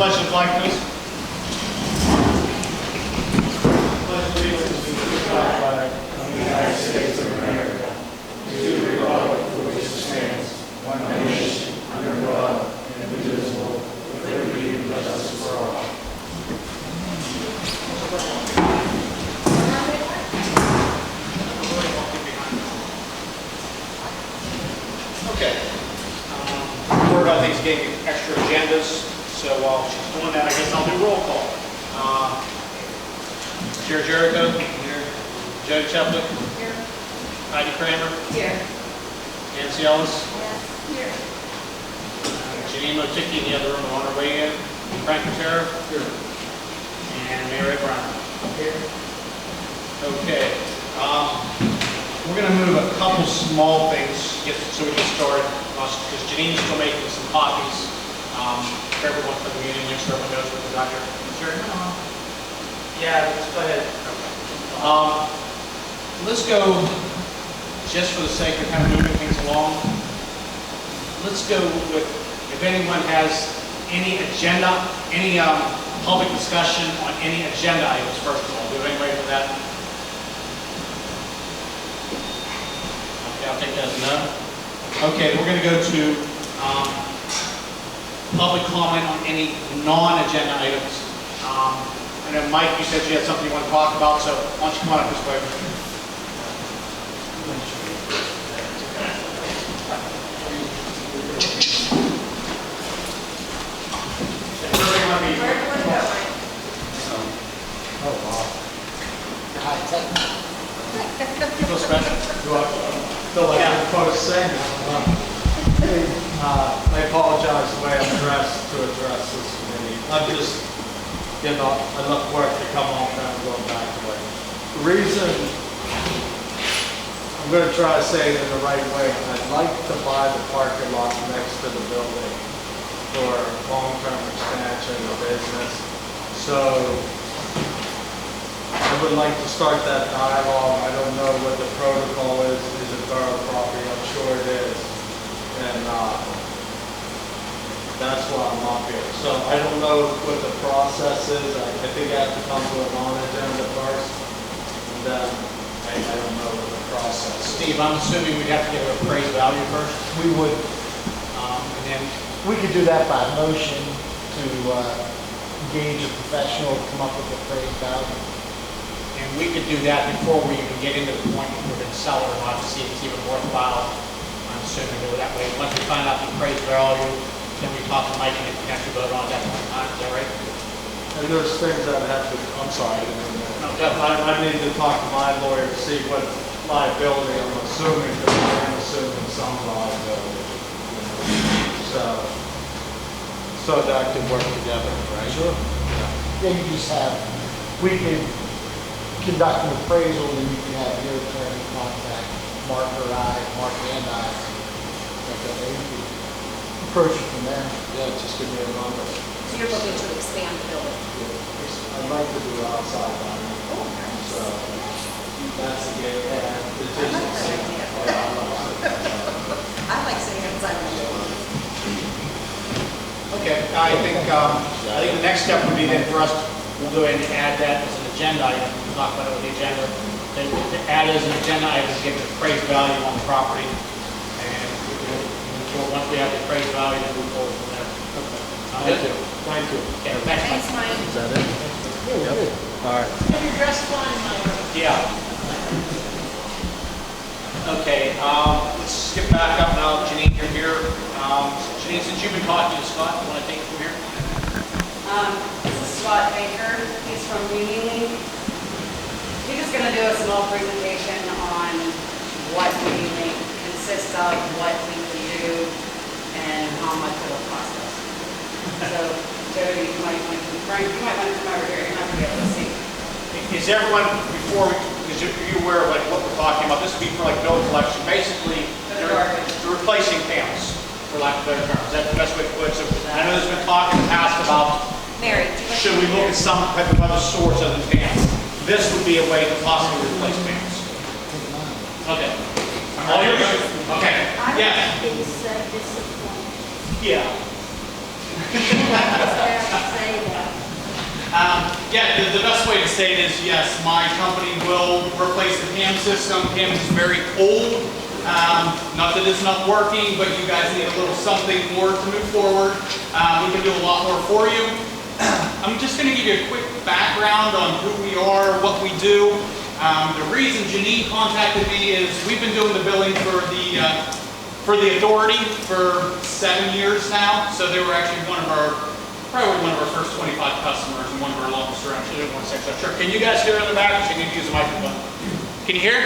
pledge the flag, please. Pledge allegiance to the flag of the United States of America, to the republic for which it stands, one nation, under God, indivisible, with liberty and justice for all. Okay. Word about things getting extra agendas, so while she's doing that, I guess I'll do roll call. Chair Jericho? Here. Jody Cheplik? Here. Heidi Kramer? Here. Nancy Ellis? Yes, here. Janine Motiki in the other room on her way in. Frank Matera? Here. And Mary Brown? Here. Okay. We're going to move a couple small things so we can start, because Janine's still making some copies for everyone for the meeting, make sure everyone knows what we got here. Sure. Yeah, let's go ahead. Okay. Let's go, just for the sake of kind of moving things along, let's go with, if anyone has any agenda, any public discussion on any agenda items, first of all. Do you have anybody for that? I'll take that as a no. Okay, we're going to go to public comment on any non-agenda items. I know, Mike, you said you had something you want to talk about, so why don't you come on up this way? Where do you want to be? Where do you want to go? Oh, wow. You feel special? Do I feel like I'm supposed to say now? I apologize the way I'm dressed to address this committee. I'm just, you know, enough work to come home and go back to it. The reason, I'm going to try to say it in the right way. I'd like to buy the parking lot next to the building for long-term expansion of business. So I would like to start that dialogue. I don't know what the protocol is. Is it borough property? I'm sure it is. And that's why I'm up here. So I don't know what the process is. I think I have to come to a non-agenda first. And then I don't know what the process is. Steve, I'm assuming we'd have to get an appraised value first. We would, And then, we could do that by motion to engage a professional to come up with a appraised value. and we could do that before we even get into the point if we're going to sell it or not, to see if it's even worthwhile. I'm assuming do it that way. Once we find out the appraised value, then we talk to Mike and we can actually vote on it at that point in time. Is that right? And there's things that have to, I'm sorry. No, definitely. I need to talk to my lawyer to see what liability I'm assuming, because I am assuming some liability. So that can work together, right? Sure. Yeah, you just have, we could conduct an appraisal and you can have your attorney contact Mark and I, and then they can approach it from there. Yeah, just give me a number. So you're looking to expand the building? I'd like to do outside dining. Oh, nice. So that's the game. And the I like that idea. I like sitting inside the building. Okay, I think the next step would be then for us, we'll go ahead and add that as an agenda item. We'll talk about it with the agenda. Then to add it as an agenda item, give the appraised value on the property. And we can move forward. Once we have the appraised value, then move forward from there. Thank you. Thank you. Okay, thanks, Thanks, Mike. Mike. Is that it? Yeah, good. All right. You're dressed fine, Mike. Yeah. Okay, let's skip back up now. Janine, you're here. Janine, since you've been talking to Scott, you want to take it from here? This is Scott Baker. He's from Union League. He's just going to do a small presentation on what Union League consists of, what we can do, and how much it will cost us. So, Jody, you might want to, Frank, you might want to come over here. You're not going to be able to see. Is everyone, before we, is you aware of like what we're talking about? This would be for like bill collection. Basically, For the garbage. they're replacing panels, for lack of better terms. That's the best way to put it. So I know there's been talk in the past about Mary, do you want should we look at some type of other source other than panels. This would be a way to possibly replace panels. Okay. All yours? Okay. Yeah. be so disappointed? Yeah. Is there say that. Yeah, the best way to say it is yes, my company will replace the PAM system. PAM is very old. Not that it's not working, but you guys need a little something more to move forward. We can do a lot more for you. I'm just going to give you a quick background on who we are, what we do. The reason Janine contacted me is we've been doing the billing for the authority for 7 years now. So they were actually probably one of our first 25 customers and one of our longest around. Sure. Can you guys hear in the back? Or you need to use the microphone. Can you hear?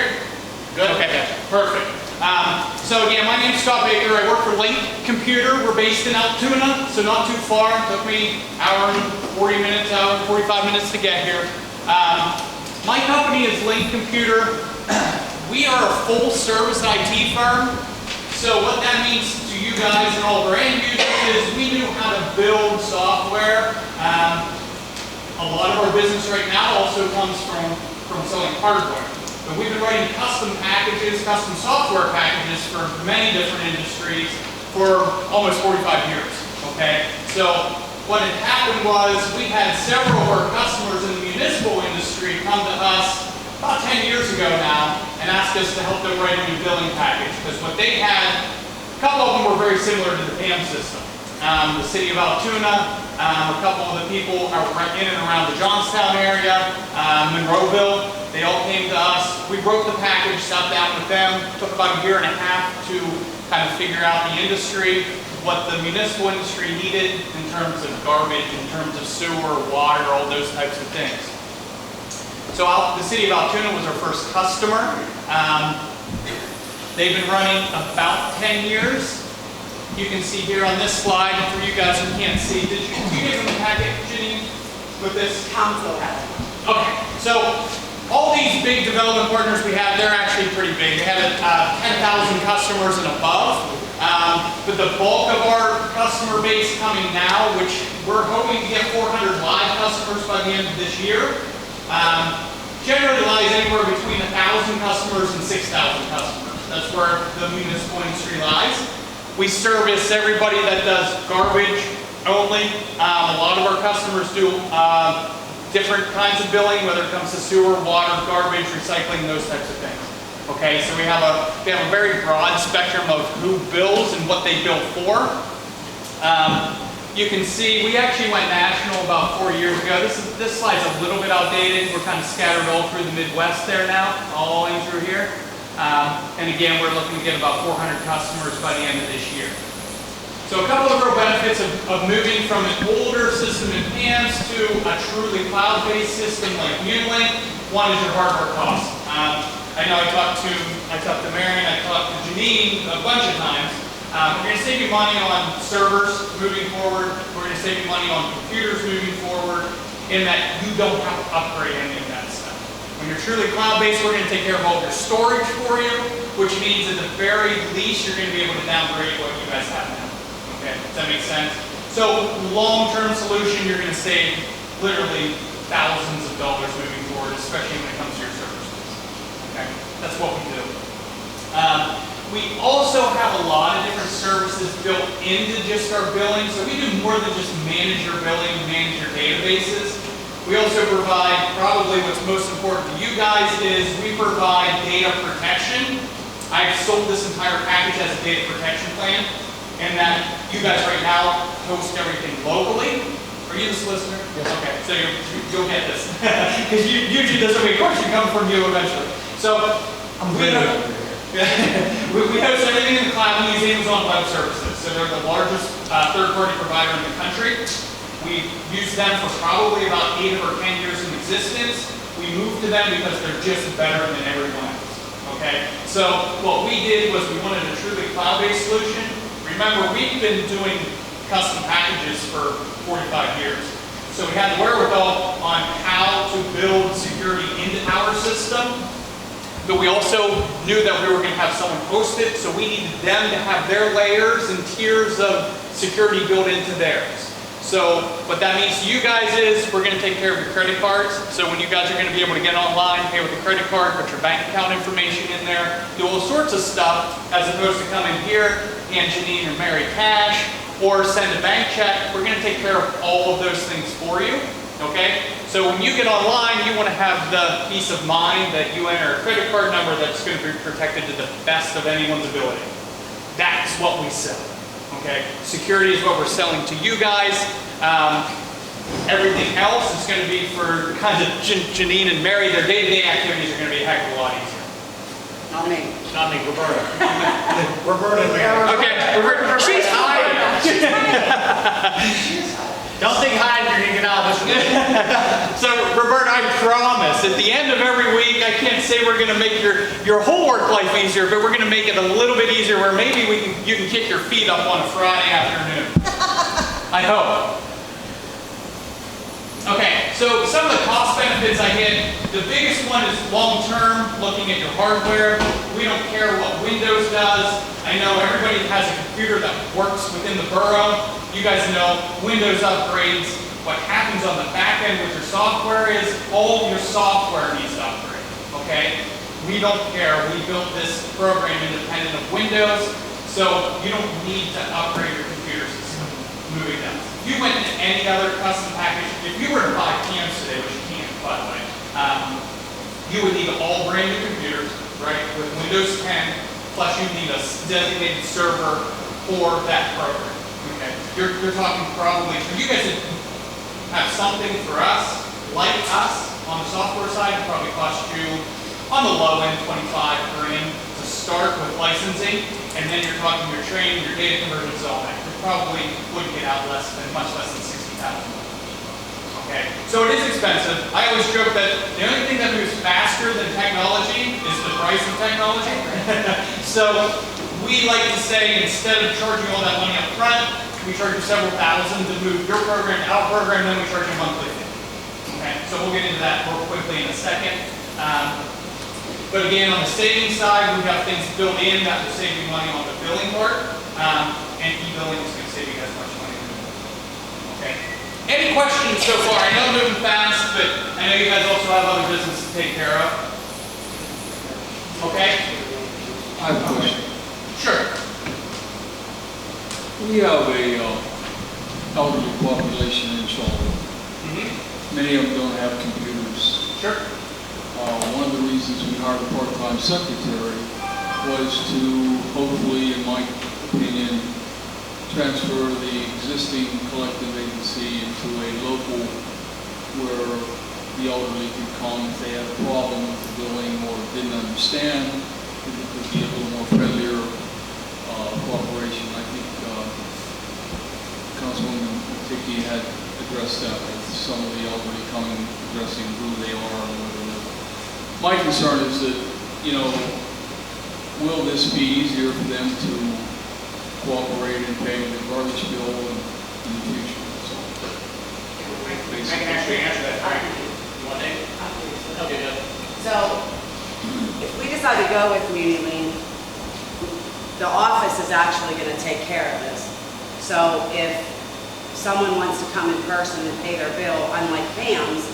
Good. Okay. Perfect. So again, my name's Scott Baker. I work for Link Computer. We're based in Altoona, so not too far. It took me an hour and 40 minutes, hour and 45 minutes to get here. My company is Link Computer. We are a full service IT firm. So what that means to you guys and all of our end users is we knew how to build software. A lot of our business right now also comes from selling hardware. But we've been writing custom packages, custom software packages for many different industries for almost 45 years, okay? So what had happened was we had several of our customers in the municipal industry come to us about 10 years ago now and ask us to help them write a new billing package, because what they had, a couple of them were very similar to the PAM system. The city of Altoona, a couple of the people are in and around the Johnstown area, Monroeville, they all came to us. We wrote the package, sat down with them, took about 1.5 years to kind of figure out the industry, what the municipal industry needed in terms of garbage, in terms of sewer, water, all those types of things. So the city of Altoona was our first customer. They've been running about 10 years. You can see here on this slide, for you guys who can't see, did you give them a packet, Janine, with this? Council has. Okay, so all these big development partners we have, they're actually pretty big. They have 10,000 customers and above. But the bulk of our customer base coming now, which we're hoping to get 400 live customers by the end of this year, generally lies anywhere between 1,000 customers and 6,000 customers. That's where the municipal industry lies. We service everybody that does garbage only. A lot of our customers do different kinds of billing, whether it comes to sewer, water, garbage, recycling, those types of things. Okay, so we have a very broad spectrum of who bills and what they bill for. You can see we actually went national about 4 years ago. This slide's a little bit outdated. We're kind of scattered all through the Midwest there now, all in through here. And again, we're looking to get about 400 customers by the end of this year. So a couple of real benefits of moving from an older system in PAMS to a truly cloud-based system like Unilink. One is your hardware costs. I know I talked to Marion, I talked to Janine a bunch of times. We're going to save you money on servers moving forward. We're going to save you money on computers moving forward, in that you don't have to upgrade any of that stuff. When you're truly cloud-based, we're going to take care of all your storage for you, which means at the very least, you're going to be able to downgrade what you guys have now. Okay, does that make sense? So long-term solution, you're going to save literally thousands of dollars moving forward, especially when it comes to your server space. Okay, that's what we do. We also have a lot of different services built into just our billing. So we do more than just manage your billing, manage your databases. We also provide, probably what's most important to you guys is we provide data protection. I've sold this entire package as a data protection plan, and that you guys right now host everything locally. Are you the solicitor? Yes. Okay, so you'll get this. Because usually this will be a question come from you eventually. So we host everything in the cloud. We use Amazon Web Services. So they're the largest third-party provider in the country. We've used them for probably about 8 or 10 years in existence. We moved to them because they're just better than everyone else. Okay? So what we did was we wanted a truly cloud-based solution. Remember, we've been doing custom packages for 45 years. So we had the wherewithal on how to build security into our system. But we also knew that we were going to have someone host it, so we needed them to have their layers and tiers of security built into theirs. So what that means to you guys is we're going to take care of your credit cards. So when you guys are going to be able to get online, pay with a credit card, put your bank account information in there, do all sorts of stuff, as opposed to coming here, hand Janine or Mary cash, or send a bank check. We're gonna take care of all of those things for you, okay? So when you get online, you wanna have the peace of mind that you enter a credit card number that's gonna be protected to the best of anyone's ability. That's what we sell, okay? Security is what we're selling to you guys. Everything else is going to be for kind of Janine and Mary. Their day-to-day activities are going to be a heck of a lot easier. Not me. Not me, Roberta. Roberta and Mary. Okay, Roberta, she's hiding. Don't think hiding, you're gonna get out of this. So, Roberta, I promise, at the end of every week, I can't say we're going to make your whole work life easier, but we're going to make it a little bit easier where maybe you can kick your feet up on a Friday afternoon. I hope. Okay, so some of the cost benefits I hit, the biggest one is long-term, looking at your hardware. We don't care what Windows does. I know everybody has a computer that works within the borough. You guys know Windows upgrades. What happens on the back end with your software is all of your software needs to upgrade, okay? We don't care. We built this program independent of Windows, so you don't need to upgrade your computer system moving them. If you went into any other custom package, if you were to buy cams today, which you can't, by the way, you would need all brand new computers, right, with Windows 10, plus you need a designated server for that program, okay? You're talking probably, for you guys to have something for us, like us, on the software side, it probably cost you, on the low end, $25 grand to start with licensing, and then you're talking your training, your data conversions, all that. You probably wouldn't get out much less than $60,000. Okay, so it is expensive. I always joke that the only thing that moves faster than technology is the price of technology. So we like to say, instead of charging all that money up front, we charge you several thousand to move your program to our program, then we charge you monthly fee. Okay, so we'll get into that more quickly in a second. But again, on the savings side, we have things built in that will save you money on the billing part, and e-billing is going to save you guys much money. Okay. Any questions so far? I know I'm moving fast, but I know you guys also have other business to take care of. Okay? I have a question. Sure. We have a elderly population in Charleroi. Many of them don't have computers. Sure. One of the reasons we hired a part-time secretary was to hopefully, in my opinion, transfer the existing collective agency into a local where the elderly could come if they had a problem with the billing or didn't understand. It could be a little more friendlier cooperation. I think Councilwoman Ticky had addressed that with some of the elderly coming, addressing who they are and where they live. My concern is that, will this be easier for them to cooperate and pay the garbage bill in the future? So, I can actually answer that, Frank. You want Dave? Okay, good. So, if we decide to go with MuniLink, the office is actually going to take care of this. So if someone wants to come in person and pay their bill, unlike Pam's,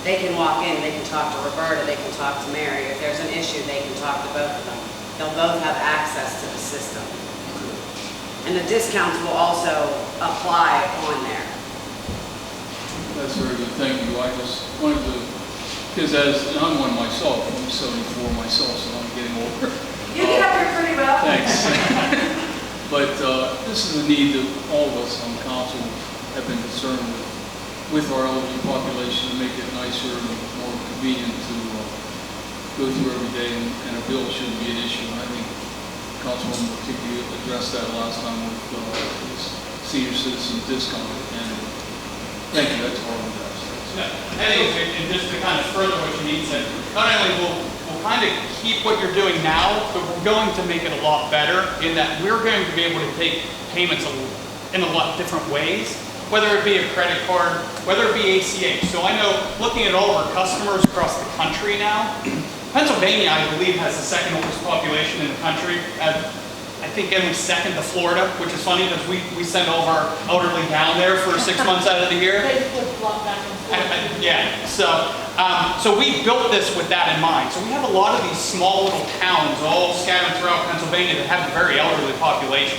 they can walk in, they can talk to Roberta, they can talk to Mary. If there's an issue, they can talk to both of them. They'll both have access to the system. And the discounts will also apply on there. that's very good, thank you. I just wanted to, because and I'm one myself, I'm 74 myself, so I'm getting older. You get up here pretty well. Thanks. But this is a need that all of us on council have been concerned with our elderly population, to make it nicer and more convenient to go through every day, and a bill shouldn't be an issue. And I think Councilwoman particularly addressed that last time with this senior citizen discount. And thank you, that's all I'm going to Yeah, I think, and just to kind of further what Janine said, not only will we'll kind of keep what you're doing now, but we're going to make it a lot better in that we're going to be able to take payments in a lot different ways, whether it be a credit card, whether it be ACH. So I know, looking at all of our customers across the country now, Pennsylvania, I believe, has the second oldest population in the country. I think only second to Florida, which is funny because we send all of our elderly down there for 6 months out of the year. They flip-flop back and forth. Yeah, so we built this with that in mind. So we have a lot of these small little towns all scattered throughout Pennsylvania that have a very elderly population.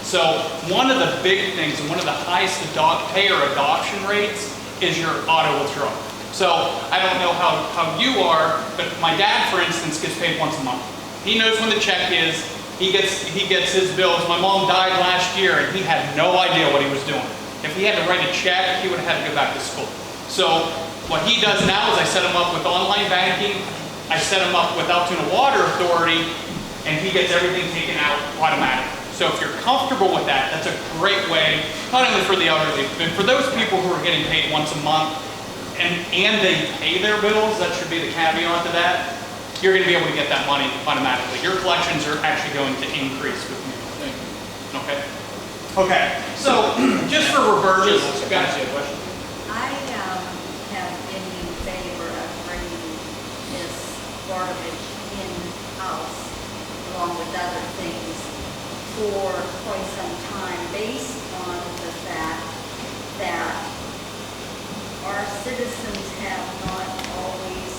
So one of the big things and one of the highest payer adoption rates is your auto withdrawal. So I don't know how you are, but my dad, for instance, gets paid once a month. He knows when the check is. He gets his bills. My mom died last year, and he had no idea what he was doing. If he had to write a check, he would have had to go back to school. So what he does now is I set him up with online banking. I set him up with Altoona Water Authority, and he gets everything taken out automatically. So if you're comfortable with that, that's a great way, not only for the elderly, but for those people who are getting paid once a month, and they pay their bills, that should be the caveat to that, you're going to be able to get that money automatically. Your collections are actually going to increase with me. Thank you. Okay? Okay, so just for Roberta's, gotcha. I have been in favor of bringing this garbage in-house along with other things for quite some time based on the fact that our citizens have not always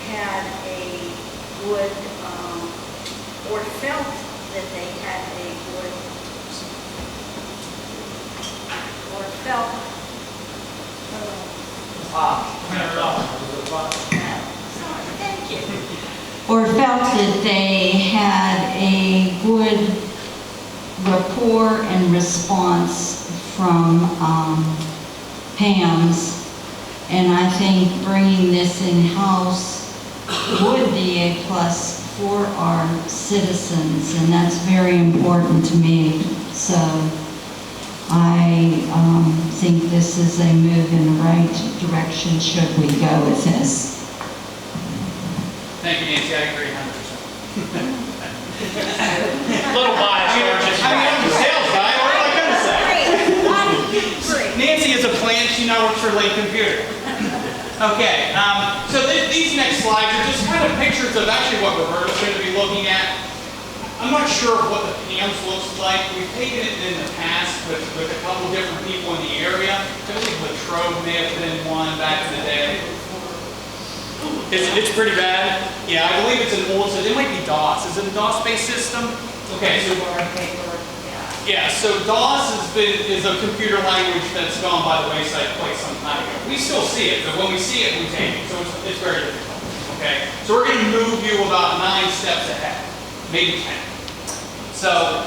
had a good, or felt that they had a good, or felt, sorry, thank you. Or felt that they had a good rapport and response from Pam's. And I think bringing this in-house would be a plus for our citizens, and that's very important to me. So I think this is a move in the right direction should we go with this. Thank you, Nancy. I agree 100%. Little biased, I mean, I'm a sales guy. What am I going to say? Nancy is a plant. She now works for Lake Computer. Okay, so these next slides are just kind of pictures of actually what Roberta's going to be looking at. I'm not sure what the PAMS looks like. We've taken it in the past with a couple different people in the area. I believe Latrobe may have been one back in the day. It's pretty bad. Yeah, I believe it's an old, so it might be DOS. Is it a DOS-based system? Okay, so yeah, so DOS is a computer language that's gone by the wayside quite some time ago. We still see it, but when we see it, we take it. So it's very difficult. Okay, so we're going to move you about 9 steps ahead, maybe 10. So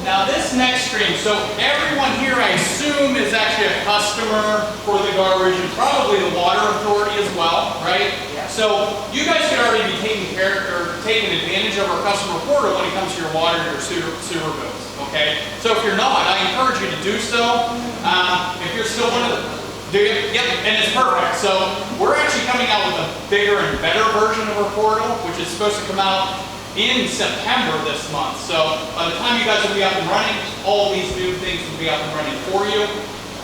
now this next screen, so everyone here I assume is actually a customer for the garbage and probably the water authority as well, right? Yeah. So you guys could already be taking advantage of our customer portal when it comes to your water and your sewer bills, okay? So if you're not, I encourage you to do so. If you're still one of the, yep, and it's perfect. So we're actually coming out with a bigger and better version of our portal, which is supposed to come out in September this month. So by the time you guys will be up and running, all these new things will be up and running for you.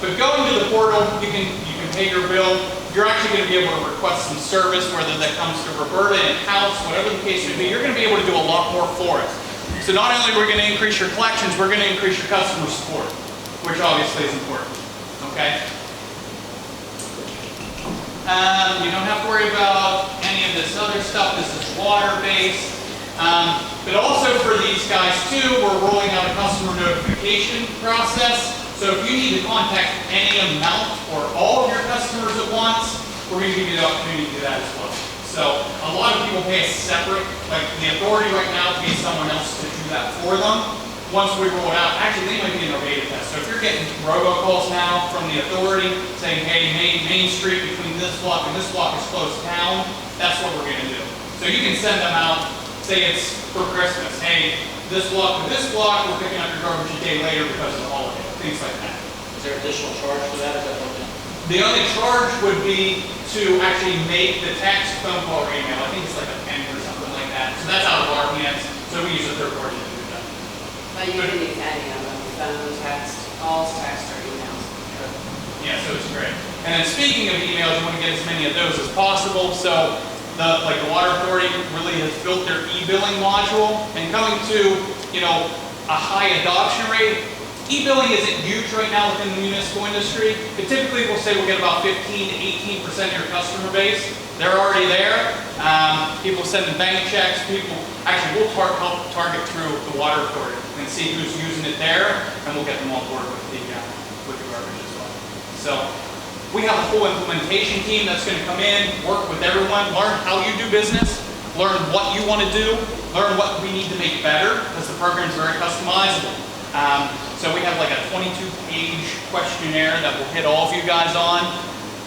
But going to the portal, you can pay your bill. You're actually going to be able to request some service, whether that comes to Roberta in-house, whatever the case may be. You're going to be able to do a lot more for us. So not only are we going to increase your collections, we're going to increase your customer support, which obviously is important. Okay? You don't have to worry about any of this other stuff. This is water-based. But also for these guys too, we're rolling out a customer notification process. So if you need to contact any amount or all of your customers at once, we're going to give you the opportunity to do that as well. So a lot of people pay a separate, like the authority right now pays someone else to do that for them. Once we roll it out, actually they might be in a beta test. So if you're getting robocalls now from the authority saying, hey, Main Street between this block and this block is closed down, that's what we're going to do. So you can send them out. Say it's for Christmas. Hey, this block with this block, we're picking up your garbage a day later because of the holiday. Things like that. Is there additional charge for that? Is that what the only charge would be to actually make the text, phone call, or email. I think it's like a penny or something like that. So that's out of our hands. So we use a third party to do that. But you can use any of them, phone, text, calls, text, or emails. Yeah, so it's great. And then speaking of emails, you want to get as many of those as possible. So the Water Authority really has built their e-billing module, and coming to, a high adoption rate. E-billing isn't huge right now within the municipal industry, but typically we'll say we'll get about 15 to 18% of your customer base. They're already there. People sending bank checks. People, actually, we'll help target through the Water Authority. and see who's using it there, and we'll get them on board with the garbage as well. So we have a full implementation team that's going to come in, work with everyone, learn how you do business, learn what you want to do, learn what we need to make better, because the program is very customizable. So we have like a 22-page questionnaire that will hit all of you guys on.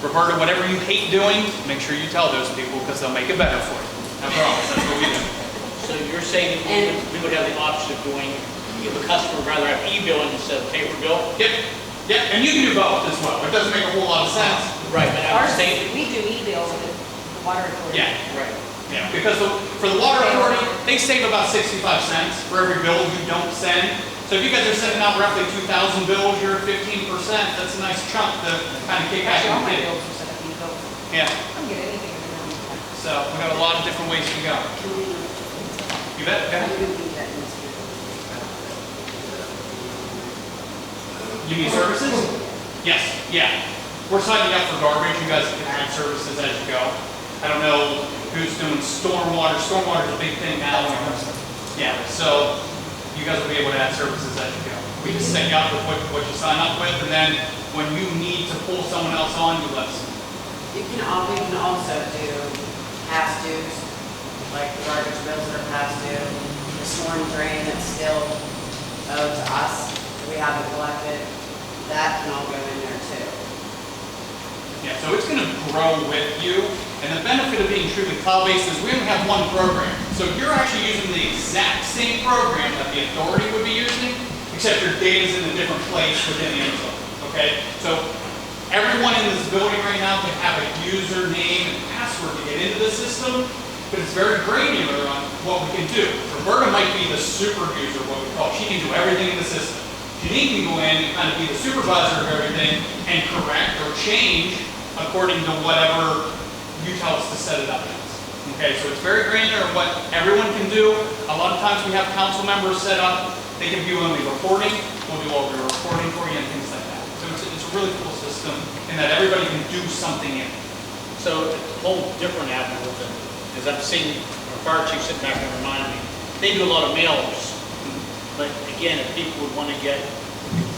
Roberta, whatever you hate doing, make sure you tell those people, because they'll make it better for you. I promise, that's what we do. So you're saying that we would have the option of doing, if a customer would rather have e-billing instead of paper bill? Yep, yep, and you can do both as well. It doesn't make a whole lot of sense. Right, but I was Ours, saying, we do e-bills with the water authority. Yeah, right. yeah, because for the water authority, they save about 65 cents for every bill you don't send. So if you guys are sending out roughly 2,000 bills, you're at 15%. That's a nice chunk to kind of kick back Actually, all and my get. bills are set up e-bills. Yeah, I don't get anything in the morning. so we have a lot of different ways to go. You bet, go ahead. You mean services? Yes, yeah. We're signing up for garbage. You guys can add services as you go. I don't know who's doing stormwater. Stormwater is a big thing now. Yeah, so you guys will be able to add services as you go. We just set you up with what you sign up with, and then when you need to pull someone else on, you let us know. We can also do past dues, like the garbage bills that are past due, the storm drain that's still owed to us, that we haven't collected, that can all go in there too. Yeah, so it's going to grow with you, and the benefit of being truly cloud-based is we only have one program. So you're actually using the exact same program that the authority would be using, except your data's in a different place within the info. Okay? So everyone in this building right now can have a username and password to get into the system, but it's very granular on what we can do. Roberta might be the super user, what we call. She can do everything in the system. Janine can go in and kind of be the supervisor of everything and correct or change according to whatever you tell us to set it up as. Okay, so it's very granular of what everyone can do. A lot of times we have council members set up. They can view only reporting. We'll do all the reporting for you and things like that. So it's a really cool system in that everybody can do something in it. So it's a whole different avenue with it, because I've seen our fire chief sitting back and remind me, they do a lot of mailers. But again, if people would want to get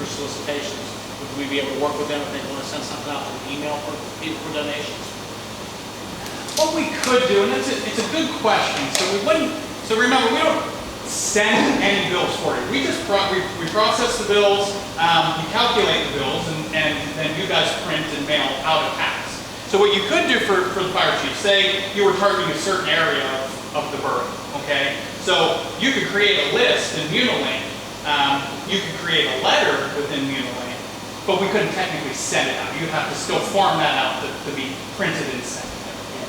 for solicitations, would we be able to work with them if they want to send something out with an email for people for donations? What we could do, and it's a good question. So remember, we don't send any bills for you. We just we process the bills, we calculate the bills, and then you guys print and mail out a tax. So what you could do for the fire chief, say you were targeting a certain area of the borough, okay? So you could create a list in Munilink. You could create a letter within Munilink, but we couldn't technically send it out. You'd have to still farm that out to be printed and sent.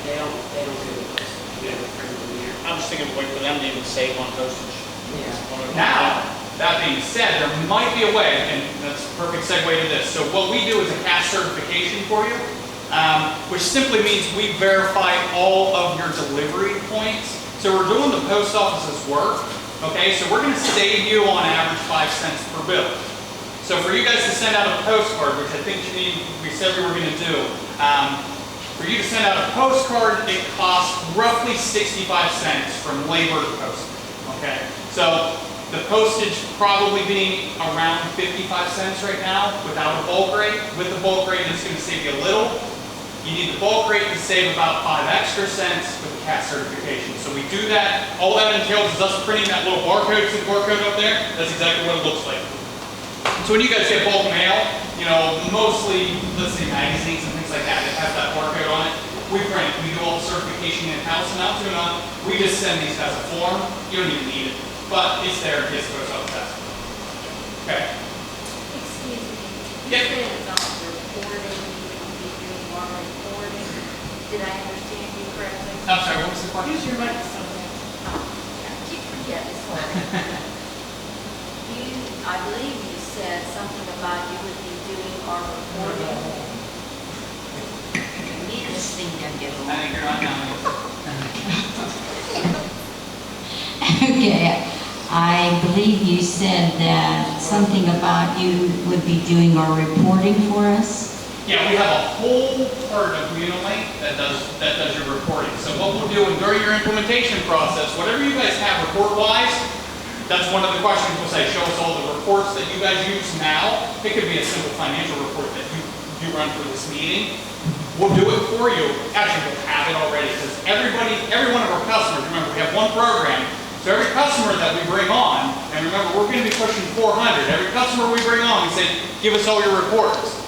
Yeah, they don't do those. They don't print them here. I'm just thinking of a way for them to even save on postage. Yeah. Now, that being said, there might be a way, and that's a perfect segue to this. So what we do is a cash certification for you, which simply means we verify all of your delivery points. So we're doing the post office's work, okay? So we're going to save you on average 5 cents per bill. So for you guys to send out a postcard, which I think we said we were going to do, for you to send out a postcard, it costs roughly 65 cents from labor to postage, okay? So the postage probably being around 55 cents right now without a bulk rate. With the bulk rate, it's going to save you a little. You need the bulk rate to save about 5 extra cents with the CAT certification. So we do that. All that entails is us printing that little barcode up there. That's exactly what it looks like. So when you guys get bulk mail, you know, mostly, let's say magazines and things like that, it has that barcode on it. We print it. We do all the certification in-house and out to them. We just send these as a form. You don't even need it. But it's there in case it goes out the test. Okay. Excuse me. Yeah. You said about reporting, you will be doing more reporting. Did I understand you correctly? I'm sorry, what was the question? Use your microphone. Oh, yeah, keep forgetting this one. I believe you said something about you would be doing our reporting. Me and this thing don't get I along. think you're on now. Okay, I believe you said that something about you would be doing our reporting for us. Yeah, we have a whole part of Munilink that does your reporting. So what we'll do during your implementation process, whatever you guys have report-wise, That's one of the questions we'll say, show us all the reports that you guys use now. It could be a simple financial report that you run for this meeting. We'll do it for you. Actually, we'll have it already because every one of our customers, remember, we have one program. So every customer that we bring on, and remember, we're going to be pushing 400. Every customer we bring on, we say, give us all your reports.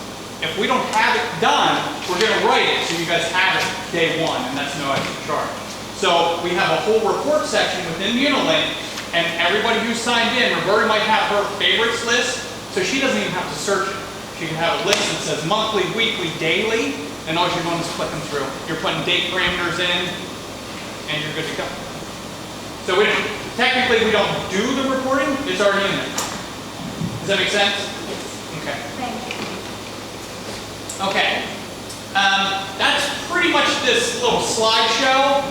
If we don't have it done, we're going to write it so you guys have it day one, and that's no extra charge. So we have a whole report section within Unilink, and everybody who signed in, Roberta might have her favorites list, so she doesn't even have to search it. She can have a list that says monthly, weekly, daily, and all you're doing is clicking through. You're putting date parameters in, and you're good to go. So technically we don't do the reporting, it's already in there. Does that make sense? Okay. Thank you. Okay. That's pretty much this little slideshow.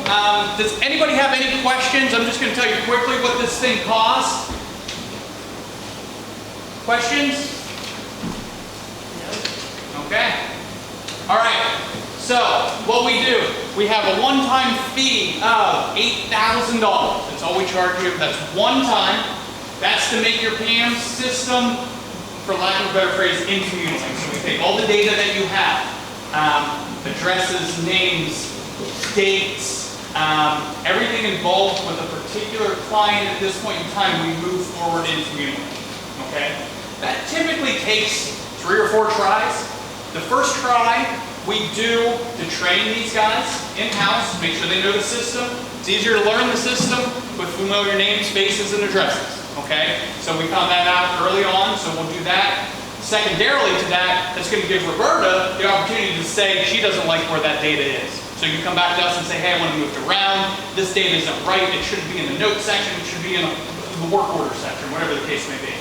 Does anybody have any questions? I'm just going to tell you quickly what this thing costs. Questions? Okay. All right. So what we do, we have a one-time fee of $8,000. That's all we charge you. That's one time. That's to make your PM system, for lack of a better phrase, into Unilink. So we take all the data that you have. Addresses, names, dates, everything involved with a particular client at this point in time, we move forward into Unilink, okay? That typically takes 3 or 4 tries. The first try we do to train these guys in-house, make sure they know the system. It's easier to learn the system with familiar names, faces, and addresses, okay? So we found that out early on, so we'll do that. Secondarily to that, that's going to give Roberta the opportunity to say she doesn't like where that data is. So you come back to us and say, hey, I want to move it around. This data isn't right. It shouldn't be in the notes section. It should be in the work order section, whatever the case may be.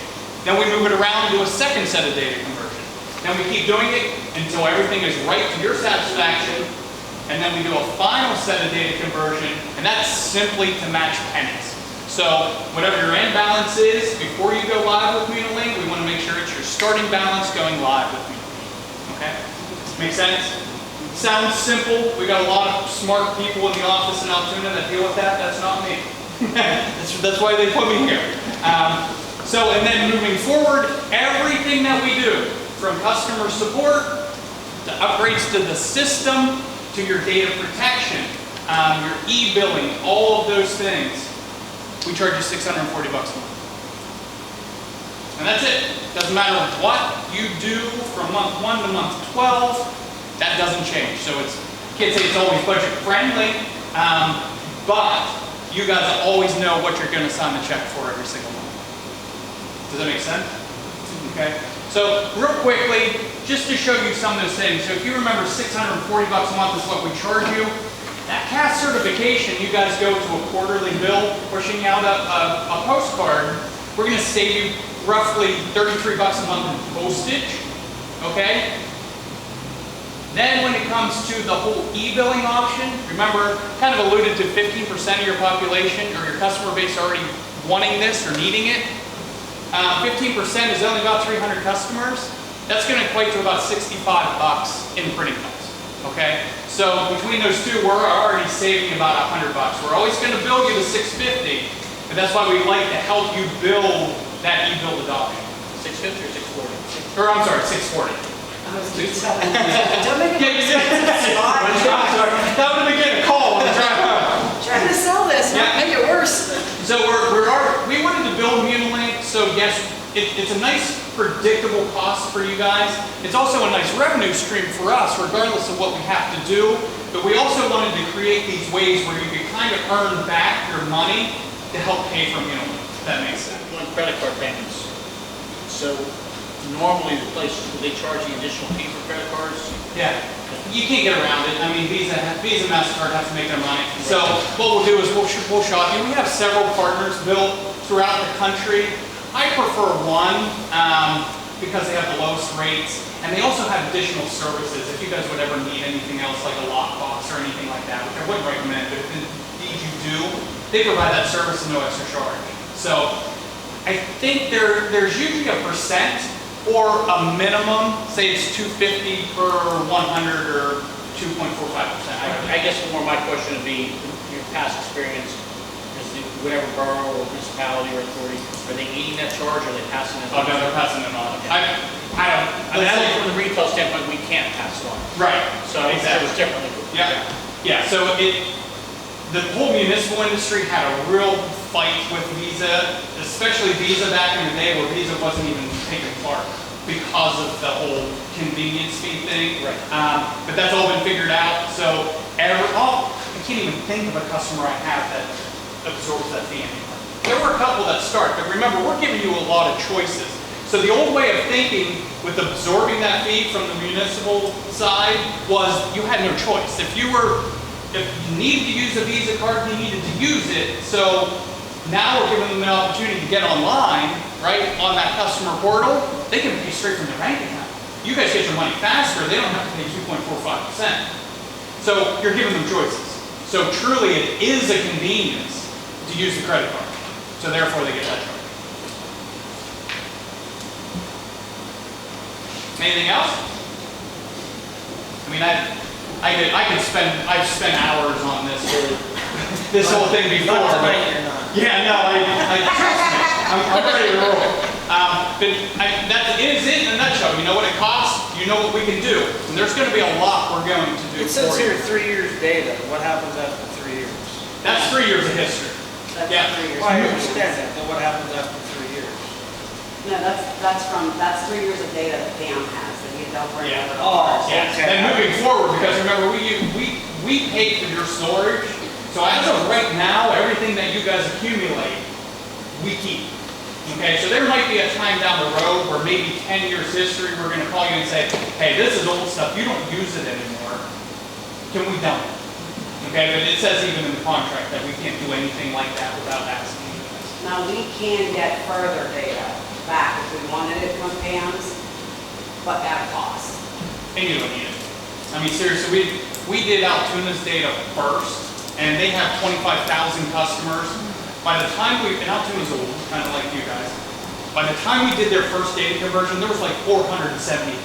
Then we move it around and do a second set of data conversion. Then we keep doing it until everything is right to your satisfaction. And then we do a final set of data conversion, and that's simply to match pennies. So whatever your end balance is before you go live with Unilink, we want to make sure it's your starting balance going live with Unilink. Okay? Make sense? Sounds simple. We got a lot of smart people in the office in Altoona that deal with that. That's not me. that's why they put me here. And then moving forward, everything that we do, from customer support to upgrades to the system to your data protection, your e-billing, all of those things, we charge you $640 a month. And that's it. Doesn't matter what you do from month 1 to month 12, that doesn't change. So can't say it's always budget friendly, but you guys always know what you're going to sign the check for every single month. Does that make sense? Okay. So real quickly, just to show you some of those things. So if you remember, $640 a month is what we charge you. That CAS certification, you guys go to a quarterly bill, pushing out a postcard. We're going to save you roughly $33 a month in postage. Okay. Then when it comes to the whole e-billing option, remember, kind of alluded to 15% of your population or your customer base already wanting this or needing it. 15% is only about 300 customers. That's going to equate to about $65 in printing costs. Okay? So between those two, we're already saving about $100. We're always going to bill you the $650, but that's why we like to help you build that e-bill adoption. $650 or $640? Or I'm sorry, $640. Don't make it Yeah, that would have been getting a call on the drive home. Trying to sell this, not make it worse. So we wanted to build Unilink, so yes, it's a nice predictable cost for you guys. It's also a nice revenue stream for us, regardless of what we have to do. But we also wanted to create these ways where you could kind of earn back your money to help pay for Unilink, if that makes sense. On credit card payments. So normally the places, do they charge the additional fee for credit cards? Yeah, you can't get around it. I mean, Visa and MasterCard have to make their money. So what we'll do is we'll shop you. We have several partners built throughout the country. I prefer one because they have the lowest rates, and they also have additional services. If you guys would ever need anything else like a lockbox or anything like that, which I wouldn't recommend, but if indeed you do, they provide that service at no extra charge. So I think there's usually a percent or a minimum, say it's $250 per 100 or 2.45%. I guess more my question would be, your past experience, has the whatever borough or municipality or authority, are they eating that charge, or are they passing it Oh, on? no, they're passing it on. I don't. I mean, I think from the retail standpoint, we can't pass it on. Right. So it was differently. Yeah, yeah, so the whole municipal industry had a real fight with Visa, especially Visa back in the day where Visa wasn't even taking part because of the whole convenience fee thing. Right. But that's all been figured out, so I can't even think of a customer I have that absorbs that fee anymore. There were a couple that start, but remember, we're giving you a lot of choices. So the old way of thinking with absorbing that fee from the municipal side was you had no choice. If you needed to use a Visa card, you needed to use it. So now we're giving them an opportunity to get online, right, on that customer portal. They can pay straight from their bank account. You guys get your money faster. They don't have to pay 2.45%. So you're giving them choices. So truly it is a convenience to use the credit card. So therefore they get that charge. Anything else? I mean, I've spent hours on this whole thing before. Not tonight, you're not. Yeah, no, trust me, I'm ready to roll. That is it in a nutshell. You know what it costs, you know what we can do. And there's gonna be a lot we're going to do It says for you. here 3 years data. What happens after 3 years? That's 3 years of history. That's Yeah. 3 years. Well, I understand that, but what happens after 3 years? No, that's 3 years of data that Pam has, that you don't bring Yeah. over. Oh, Yes, okay. and moving forward, because remember, we pay for your storage, so as of right now, everything that you guys accumulate, we keep. Okay, so there might be a time down the road where maybe 10 years history, we're gonna call you and say, hey, this is old stuff, you don't use it anymore, can we dump it? Okay, but it says even in the contract that we can't do anything like that without asking you guys. Now, we can get further data back if we wanted it from Pam's, but at a cost. And you don't need it. I mean, seriously, we did Altoona's data first, and they have 25,000 customers. By the time and Altoona's old, kind of like you guys, by the time we did their first data conversion, there was like 470,000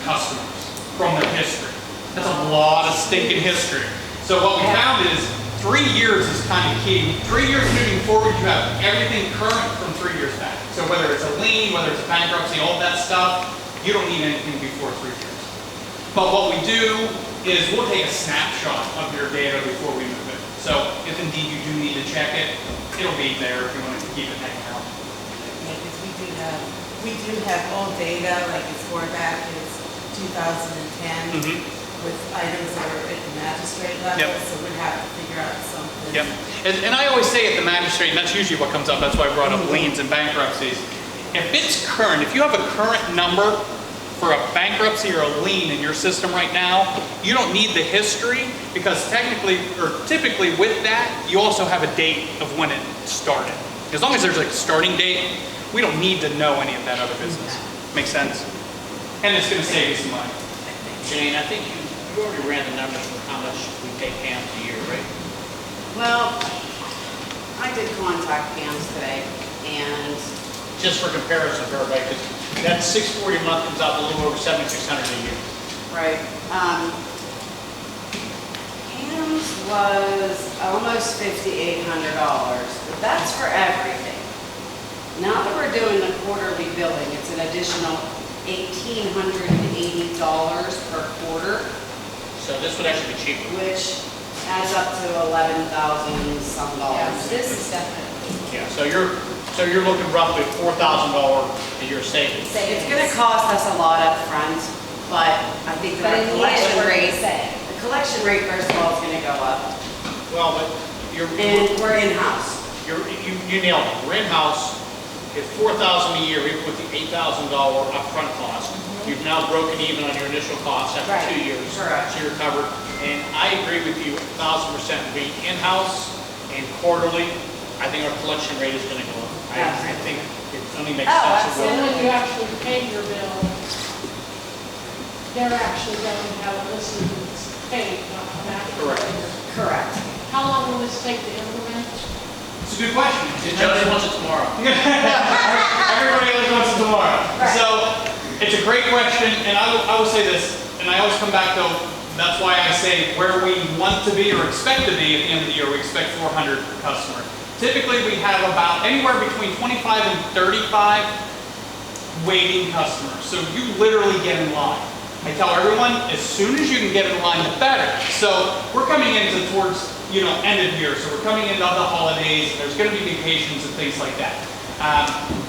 customers from their history. That's a lot of stinking history. So what we found is 3 years is kind of key. 3 years moving forward, you have everything current from 3 years back. So whether it's a lien, whether it's a bankruptcy, all that stuff, you don't need anything before 3 years. But what we do is we'll take a snapshot of your data before we move it. So if indeed you do need to check it, it'll be there if you want to keep it hanging out. Yeah, because we do have old data, like it's going back, it's 2010, with items that are at the magistrate level, Yep. so we'd have to figure out something. Yep. And I always say at the magistrate, and that's usually what comes up, that's why I brought up liens and bankruptcies. If it's current, if you have a current number for a bankruptcy or a lien in your system right now, you don't need the history, because technically, or typically with that, you also have a date of when it started. As long as there's a starting date, we don't need to know any of that other business. Make sense? And it's gonna save you some money. Jane, I think you already ran the numbers for how much we pay Pam a year, right? Well, I did contact Pam's today, and Just for comparison for everybody, because that $640 a month comes out to a little over $7,600 a year. right, Pam's was almost $5,800, but that's for everything. Now that we're doing the quarterly billing, it's an additional $1,880 per quarter, So this would actually be cheaper. which adds up to 11,000 some Yeah, dollars. this is definitely Yeah, so you're looking roughly $4,000 a year savings. It's gonna cost us a lot up front, but I think But in the the end, collection we're rate, gonna save. the collection rate first of all is gonna go up. Well, but And we're in-house. you nailed it. We're in-house. It's $4,000 a year, even with the $8,000 upfront cost. You've now broken even on your initial costs after Right. 2 years. Correct. So you're covered. And I agree with you 1,000%. Being in-house and quarterly, I think our collection rate is going to go up. I think it only makes Oh, sense. to absolutely. go And up. when you actually pay your bill, they're actually going to have it listed as paid, not automatic. Correct. Correct. How long will this take to implement? It's a good question. Judge wants it tomorrow. Everybody else wants it tomorrow. Right. So it's a great question, and I will say this, and I always come back to, that's why I say where we want to be or expect to be at the end of the year, we expect 400 customers. Typically, we have about anywhere between 25 and 35 waiting customers. So you literally get in line. I tell everyone, as soon as you can get in line, the better. So we're coming into towards, end of year. So we're coming into the holidays. There's going to be vacations and things like that.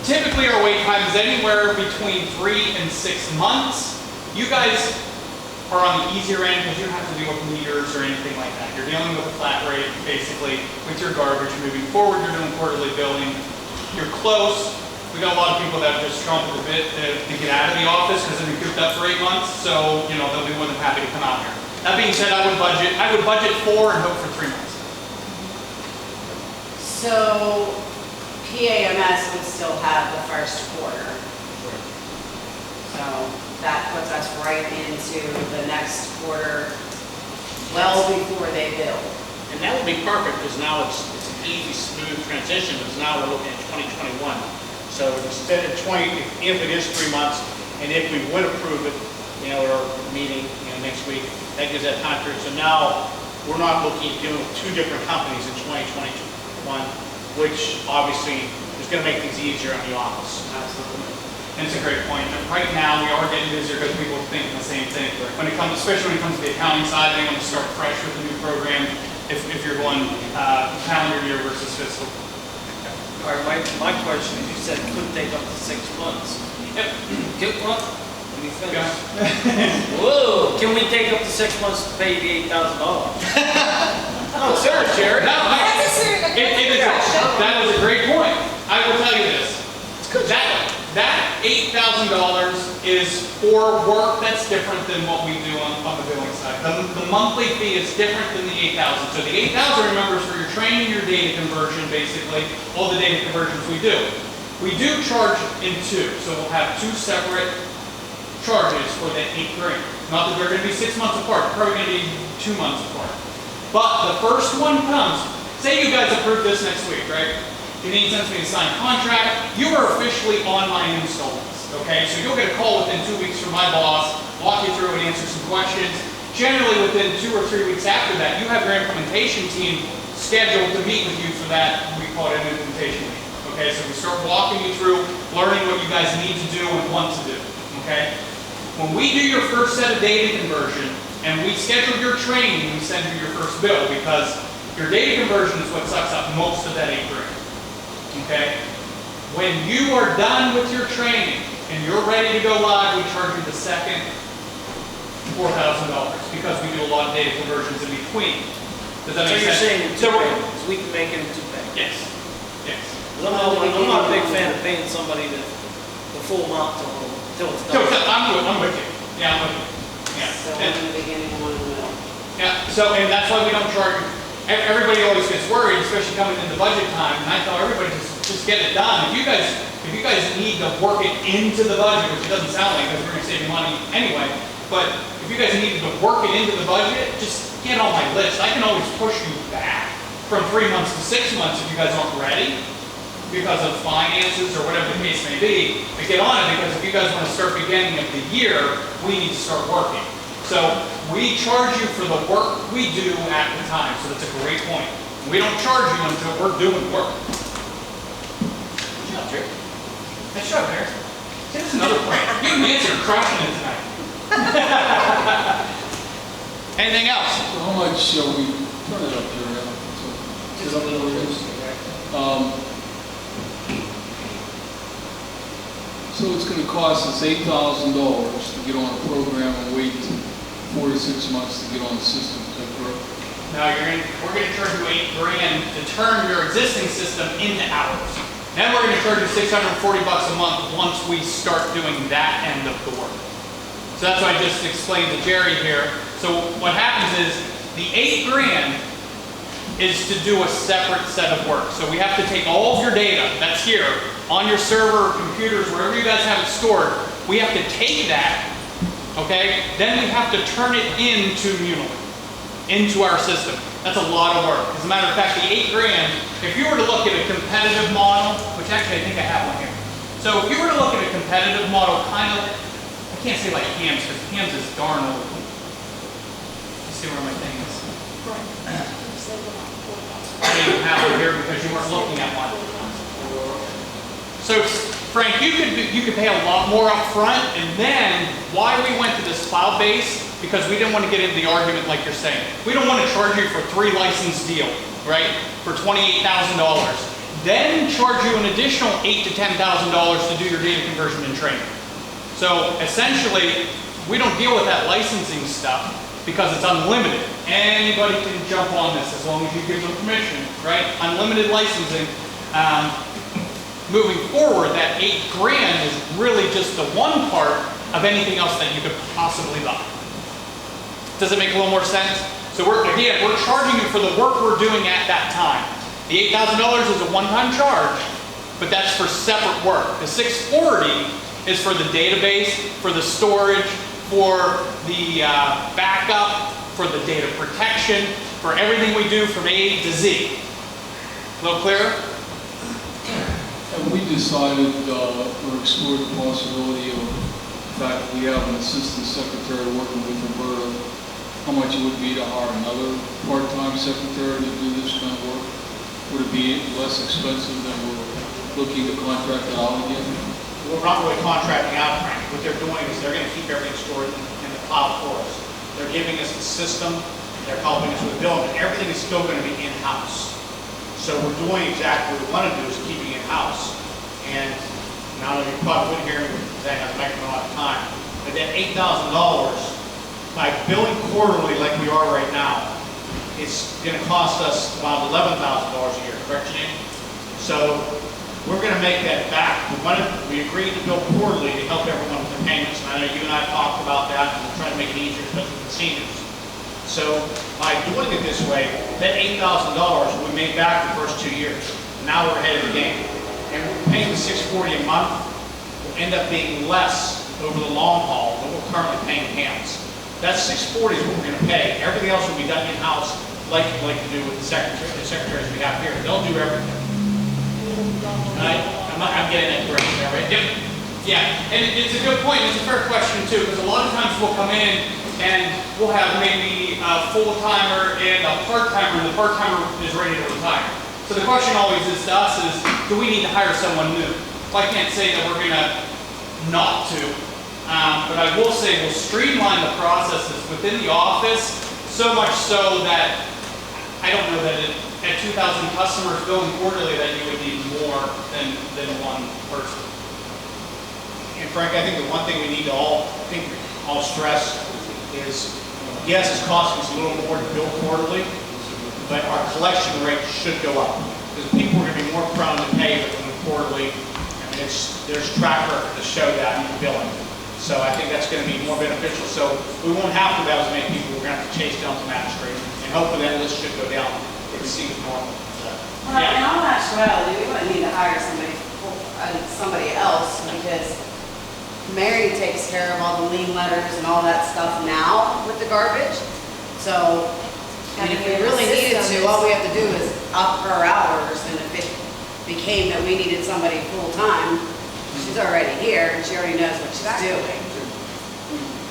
Typically, our wait time is anywhere between 3 and 6 months. You guys are on the easier end because you don't have to deal with meters or anything like that. You're dealing with a flat rate, basically, with your garbage. Moving forward, you're doing quarterly billing. You're close. We got a lot of people that have just trumped a bit to get out of the office because they've been cooped up for 8 months. So, they'll be more than happy to come out here. That being said, I would budget 4 and hope for 3 months. So PAMS would still have the first quarter. So that puts us right into the next quarter, well before they bill. And that would be perfect, because now it's an easy, smooth transition, because now we're looking at 2021. So instead of if it is 3 months, and if we would approve it, at our meeting, next week, that gives that time period. So now, we're not looking at dealing with 2 different companies in 2021, which obviously is going to make things easier on the office. Absolutely. And it's a great point. Right now, we are getting busier because people are thinking the same thing. When it comes, especially when it comes to the accounting side, they want to start fresh with the new program. If you're going calendar year versus fiscal. All right, my question is, you said it could take up to 6 months. Yep. Let me finish. Whoa, can we take up to 6 months to pay the $8,000? Oh, sir, Jared. No, that was a great point. I will tell you this. That $8,000 is for work that's different than what we do on the billing side. The monthly fee is different than the $8,000. So the $8,000, remember, is for your training, your data conversion, basically, all the data conversions we do. We do charge in 2, so we'll have 2 separate charges for that $8,000. Not that they're going to be 6 months apart, they're probably going to be 2 months apart. But the first one comes, say you guys approve this next week, right? Janine sends me to sign a contract, you are officially on my install list, okay? So you'll get a call within 2 weeks from my boss, walk you through and answer some questions. Generally within 2 or 3 weeks after that, you have your implementation team scheduled to meet with you for that, we call it an implementation meeting, okay? So we start walking you through, learning what you guys need to do and want to do, okay? When we do your first set of data conversion, and we schedule your training, we send you your first bill, because your data conversion is what sucks up most of that $8,000. Okay? When you are done with your training and you're ready to go live, we charge you the second $4,000 because we do a lot of data conversions in between. Does that make sense? So you're saying in 2 payments, we can make it in 2 payments? Yes. Yes. I'm not a big fan of paying somebody the full amount till it's done. I'm with you. Yeah, I'm with you. Yeah. So one in the beginning, one in the middle. Yeah. So, and that's why we don't charge. Everybody always gets worried, especially coming into budget time, and I tell everybody just get it done. If you guys need to work it into the budget, which it doesn't sound like because we're going to save you money anyway, but if you guys need to work it into the budget, just get on my list. I can always push you back from 3 months to 6 months if you guys aren't ready because of finances or whatever the case may be. But get on it, because if you guys want to start beginning of the year, we need to start working. So we charge you for the work we do at the time. So that's a great point. We don't charge you until we're doing work. Good job, Jared. Nice job, Jared. See, that's another point. You and Nancy are crushing it tonight. Anything else? So how much shall we turn it up here? Just a little bit. So it's going to cost us $8,000 to get on a program and wait 4 to 6 months to get on the system. Is that correct? Now we're going to charge you $8,000 to turn your existing system into ours. Then we're going to charge you $640 a month once we start doing that end of the work. So that's what I just explained to Jerry here. So what happens is the $8,000 is to do a separate set of work. So we have to take all of your data that's here on your server, computers, wherever you guys have it stored. We have to take that, okay? Then we have to turn it into Munich, into our system. That's a lot of work. As a matter of fact, the $8,000, if you were to look at a competitive model, which actually I think I have one here. So if you were to look at a competitive model, kind of, I can't say like Hams, because Hams is darn old. Let's see where my thing is. I didn't have one here because you weren't looking at one. So Frank, you could pay a lot more up front, and then why we went to this cloud base, because we didn't want to get into the argument like you're saying. We don't want to charge you for 3 license deal, right? For $28,000. Then charge you an additional $8,000 to $10,000 to do your data conversion and training. So essentially, we don't deal with that licensing stuff because it's unlimited. Anybody can jump on this as long as you give them permission, right? Unlimited licensing. Moving forward, that $8,000 is really just the one part of anything else that you could possibly buy. Does it make a little more sense? So we're charging you for the work we're doing at that time. The $8,000 is a one-time charge, but that's for separate work. The $640 is for the database, for the storage, for the backup, for the data protection, for everything we do from A to Z. A little clearer? And we decided or explored the possibility of the fact that we have an assistant secretary working with Roberta, how much it would be to hire another part-time secretary to do this kind of work. Would it be less expensive than we're looking to contract it out again? We're not really contracting out, Frank. What they're doing is they're going to keep everything stored in the cloud for us. They're giving us the system, they're helping us with building. Everything is still going to be in-house. So we're doing exactly what we want to do, is keeping it in-house. And now that you probably wouldn't hear me because I have a microphone all the time, but that $8,000, by billing quarterly like we are right now, it's going to cost us about $11,000 a year, correct, Janine? So we're going to make that back. We agreed to bill quarterly to help everyone with their payments, and I know you and I talked about that, and we're trying to make it easier, especially for the seniors. So by doing it this way, that $8,000 we made back the first 2 years. Now we're ahead of the game. And we're paying the $640 a month will end up being less over the long haul than we're currently paying hands. That $640 is what we're going to pay. Everything else will be done in-house, like we like to do with the secretaries we have here. They'll do everything. I'm getting that correct there, right? Yep. Yeah, and it's a good point. It's a fair question too, because a lot of times we'll come in and we'll have maybe a full-timer and a part-timer, and the part-timer is ready to retire. So the question always is to us is, do we need to hire someone new? Well, I can't say that we're going to not to, but I will say we'll streamline the processes within the office, so much so that I don't know that at 2,000 customers billing quarterly that you would need more than one person. And Frank, I think the one thing we need to all stress is, yes, it's costing us a little more to bill quarterly, but our collection rate should go up because people are going to be more prone to pay than quarterly. I mean, there's track record to show that in the billing. So I think that's going to be more beneficial. So we won't have to have as many people. We're going to have to chase down to magistrate, and hopefully that list should go down. It seems normal. Well, in all actuality, we wouldn't need to hire somebody else because Mary takes care of all the lien letters and all that stuff now with the garbage. So, I mean, if we really needed to, all we have to do is up her hours, and if it became that we needed somebody full-time, she's already here, and she already knows what she's doing.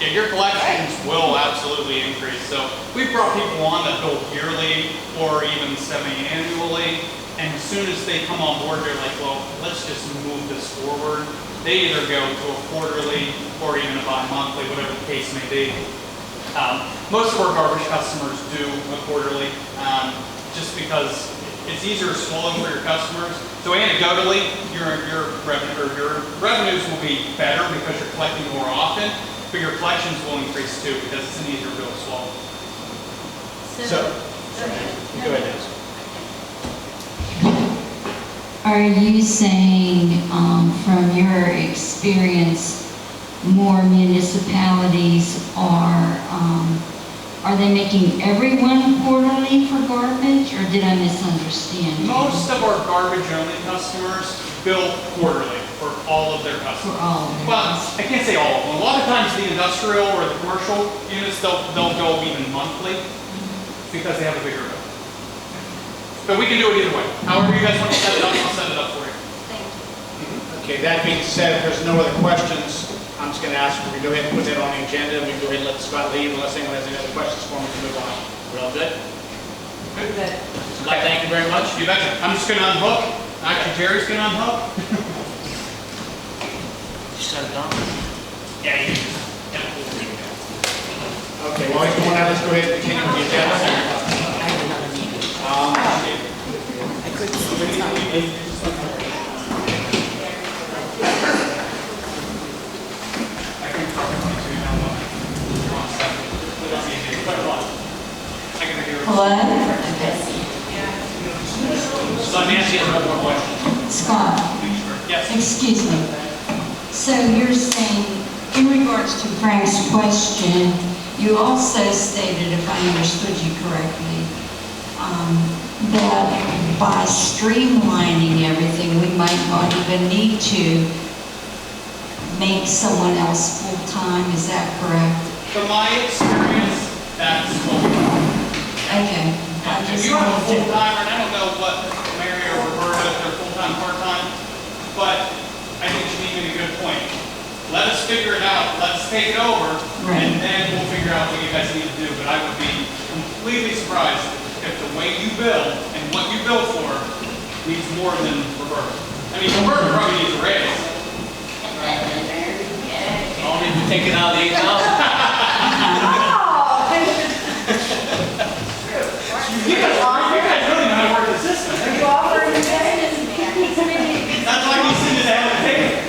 Yeah, your collections will absolutely increase. So we've brought people on that bill yearly or even semi-annually, and as soon as they come on board, they're like, well, let's just move this forward. They either go to a quarterly or even a bi-monthly, whatever the case may be. Most of our garbage customers do a quarterly, just because it's easier to swallow for your customers. So anecdotally, your revenues will be better because you're collecting more often, but your collections will increase too because it's an easier bill to swallow. Go ahead, Nancy. Are you saying, from your experience, more municipalities are they making everyone quarterly for garbage, or did I misunderstand you? Most of our garbage-only customers bill quarterly for all of their customers. For all of them. Well, I can't say all of them. A lot of times the industrial or the commercial units, they'll go even monthly because they have a bigger bill. But we can do it either way. However you guys want to set it up, I'll set it up for you. Thank you. Okay, that being said, if there's no other questions, I'm just going to ask if we can go ahead and put that on the agenda, and we can go ahead and let Scott leave unless anyone has any other questions for me to move on. We're all good? That Scott, thank you very much. You betcha. I'm just gonna unhook. Actually, Jerry's gonna unhook. You said it done? Yeah, you just. Okay, while he's doing that, let's go ahead and continue with the agenda. Hello? So Nancy has one more question. Scott, Yes. excuse me. So you're saying, in regards to Frank's question, you also stated, if I understood you correctly, that by streamlining everything, we might not even need to make someone else full-time, is that correct? From my experience, that's what we do. Okay. I If just you have a wanted to- full-timer, and I don't know what Mary or Roberta, if they're full-time, part-time, but I think Janine made a good point. Let us figure it out, let's take it over, Right. and then we'll figure out what you guys need to do. But I would be completely surprised if the way you bill and what you bill for needs more than Roberta. I mean, Roberta probably needs a raise. I'll need to take it out of the 8,000. You guys really know how to work the system. You offer him business, man. He's been, That's why he's sitting at the table.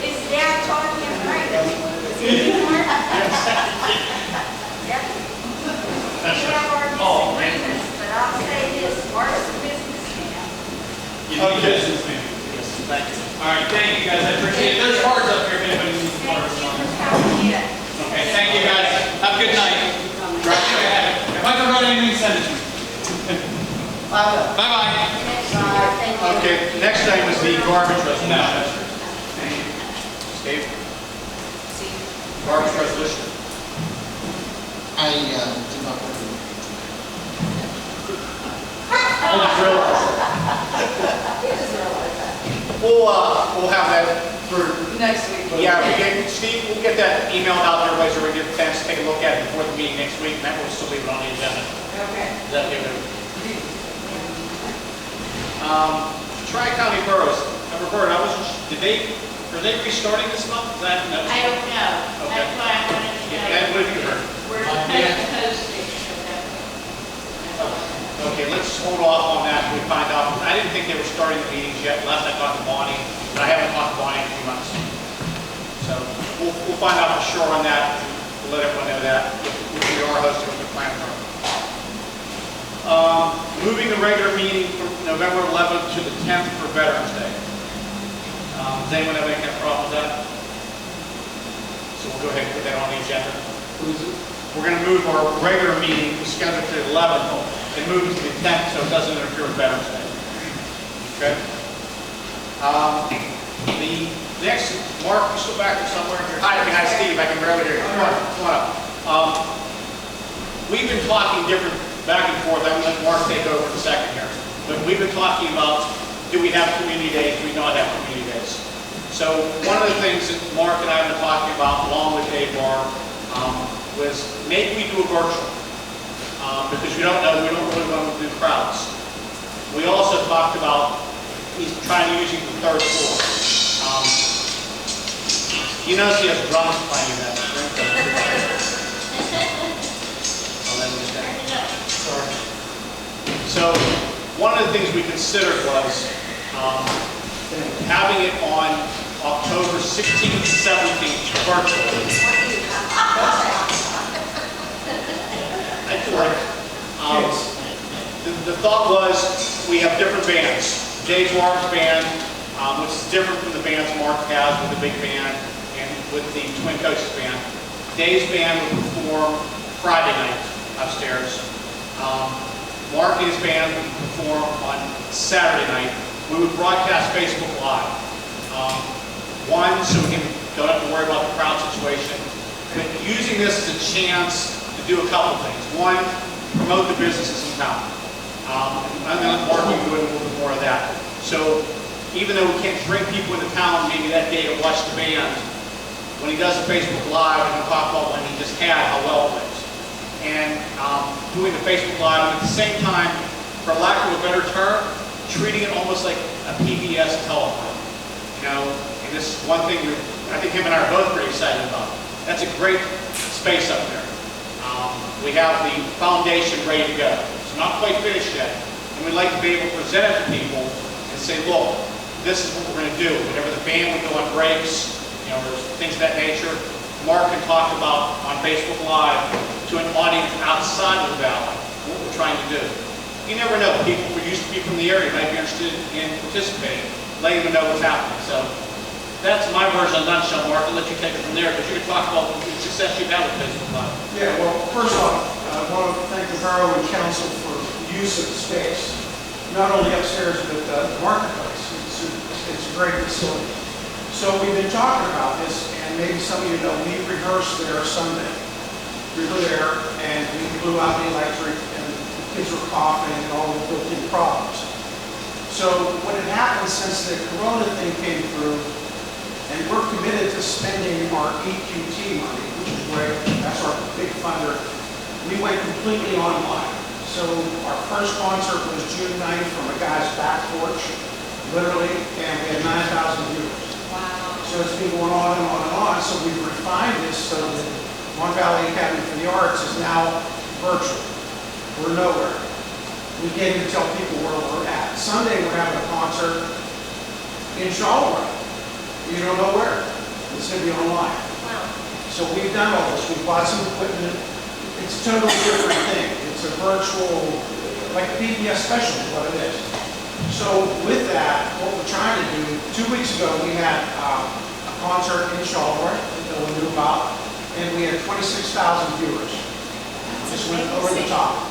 his dad taught him right. Is he smart? Yep. We have our disagreements, but I'll say this, Mark's a businessman. You need businessman. Yes, thank you. All right, thank you guys, I appreciate it. There's cards up here if anybody needs cards. Okay, thank you guys. Have a good night. Right, go ahead. If I forgot anything, send it to me. Bye-bye. Thank you. Okay, next item is the garbage resolution. No. Steve? Garbage resolution. I did not work with I just realized. We'll have that for, Next week. yeah, Steve, we'll get that emailed out to everybody so we get a chance to take a look at it before the meeting next week, and then we'll still leave it on the agenda. Okay. Is that give it? Tri-County boroughs, Roberta, I wasn't, are they restarting this month? Is that, no? I don't know. Okay. That's why I wanted to know. And what have you heard? We're posting. Okay, let's hold off on that until we find out. I didn't think they were starting the meetings yet, last I talked to Bonnie, but I haven't talked to Bonnie in 2 months. So we'll find out for sure on that. We'll let everyone know that, if we are hosting what the plans are. Moving the regular meeting from November 11th to the 10th for Veterans Day. Does anyone have any kind of problem with that? So we'll go ahead and put that on the agenda. We're going to move our regular meeting scheduled to the 11th and move it to the 10th so it doesn't interfere with Veterans Day. Okay? The next, Mark, you still back there somewhere? Hi, Steve, I can barely hear you. Come on up. We've been talking different back and forth. I'm going to let Mark take over in a second here. But we've been talking about, do we have community days, do we not have community days? So one of the things that Mark and I have been talking about, along with Dave Barr, was maybe we do a virtual. Because we don't know, we don't really want to do crowds. We also talked about trying to use the third floor. You notice he has drums playing in that room. So one of the things we considered was having it on October 16th and 17th virtually. The thought was we have different bands. Dave Mark's band, which is different from the bands Mark has with the big band and with the Twin Coaches band. Dave's band would perform Friday night upstairs. Mark and his band would perform on Saturday night. We would broadcast Facebook Live. One, so we don't have to worry about the crowd situation, but using this as a chance to do a couple things. One, promote the businesses in town. And then Mark will do a little bit more of that. So even though we can't bring people into town maybe that day to watch the band, when he does a Facebook Live, we can talk about when he just had, how well it went. and doing the Facebook Live, and at the same time, for lack of a better term, treating it almost like a PBS telephone. You know, and this is one thing that I think him and I are both pretty excited about. That's a great space up there. We have the foundation ready to go. It's not quite finished yet, and we'd like to be able to present it to people and say, look, this is what we're going to do. Whenever the band would go on breaks, you know, there's things of that nature. Mark can talk about on Facebook Live to an audience outside of the valley what we're trying to do. You never know. People who used to be from the area might be interested in participating, letting them know what's happening. So that's my version of nutshell, Mark. I'll let you take it from there because you can talk about the success you've had with Facebook Live. Yeah, well, first off, I want to thank the Borough and Council for the use of the space, not only upstairs but the marketplace. It's a great facility. So we've been talking about this, and maybe some of you know, we rehearsed there Sunday. We were there, and we blew out the electric, and the kids were coughing, and all the built-in problems. So what had happened since the Corona thing came through, and we're committed to spending our EQT money, which is great, that's our big funder, we went completely online. So our first concert was June 9th from a guy's back porch, literally, and we had 9,000 viewers. Wow. So it's been going on and on and on, so we've refined this so that Mon Valley Academy for the Arts is now virtual. We're nowhere. We can't even tell people where we're at. Sunday we're having a concert in Charleroi. You don't know where. It's going to be online. Wow. So we've done all this. We've bought some equipment. It's a totally different thing. It's a virtual, like a PBS special is what it is. So with that, what we're trying to do, 2 weeks ago we had a concert in Charleroi that we knew about, and we had 26,000 viewers. Just went over the top.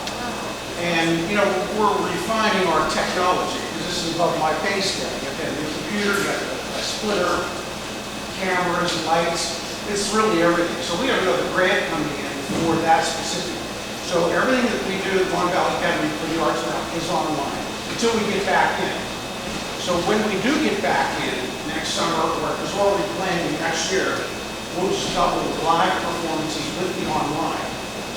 And, you know, we're refining our technology, because this is above my pay scale. You have the computer, you have a splitter, cameras, lights. It's really everything. So we have another grant coming in for that specific. So everything that we do at Mon Valley Academy for the Arts now is online until we get back in. So when we do get back in next summer, or because we're already planning next year, we'll just double the live performances with the online.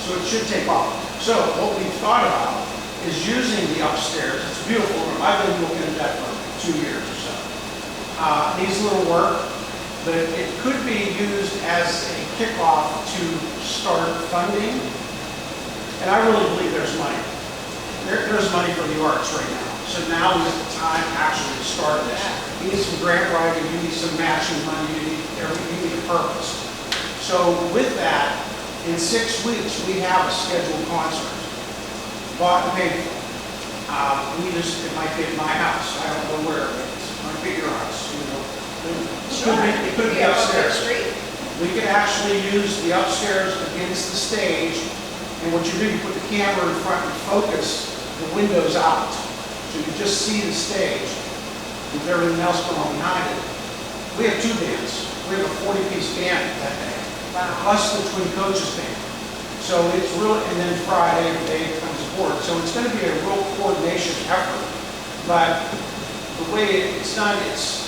So it should take off. So what we've thought about is using the upstairs. It's a beautiful room. I've been looking at that for 2 years or so. Needs a little work, but it could be used as a kickoff to start funding. And I really believe there's money. There's money for the arts right now. So now is the time actually to start this. You need some grant writing, you need some matching money, you need a purpose. So with that, in 6 weeks, we have a scheduled concert, bought and paid for. It might be at my house. I don't know where, but it might be your house. You know, it could be upstairs. We could actually use the upstairs against the stage, and what you do, you put the camera in front and focus the windows out, so you just see the stage with everything else going on behind it. We have 2 bands. We have a 40-piece band that day. Plus the Twin Coaches band. So it's really, and then Friday, the day comes aboard. So it's going to be a real coordination effort. But the way it's done, it's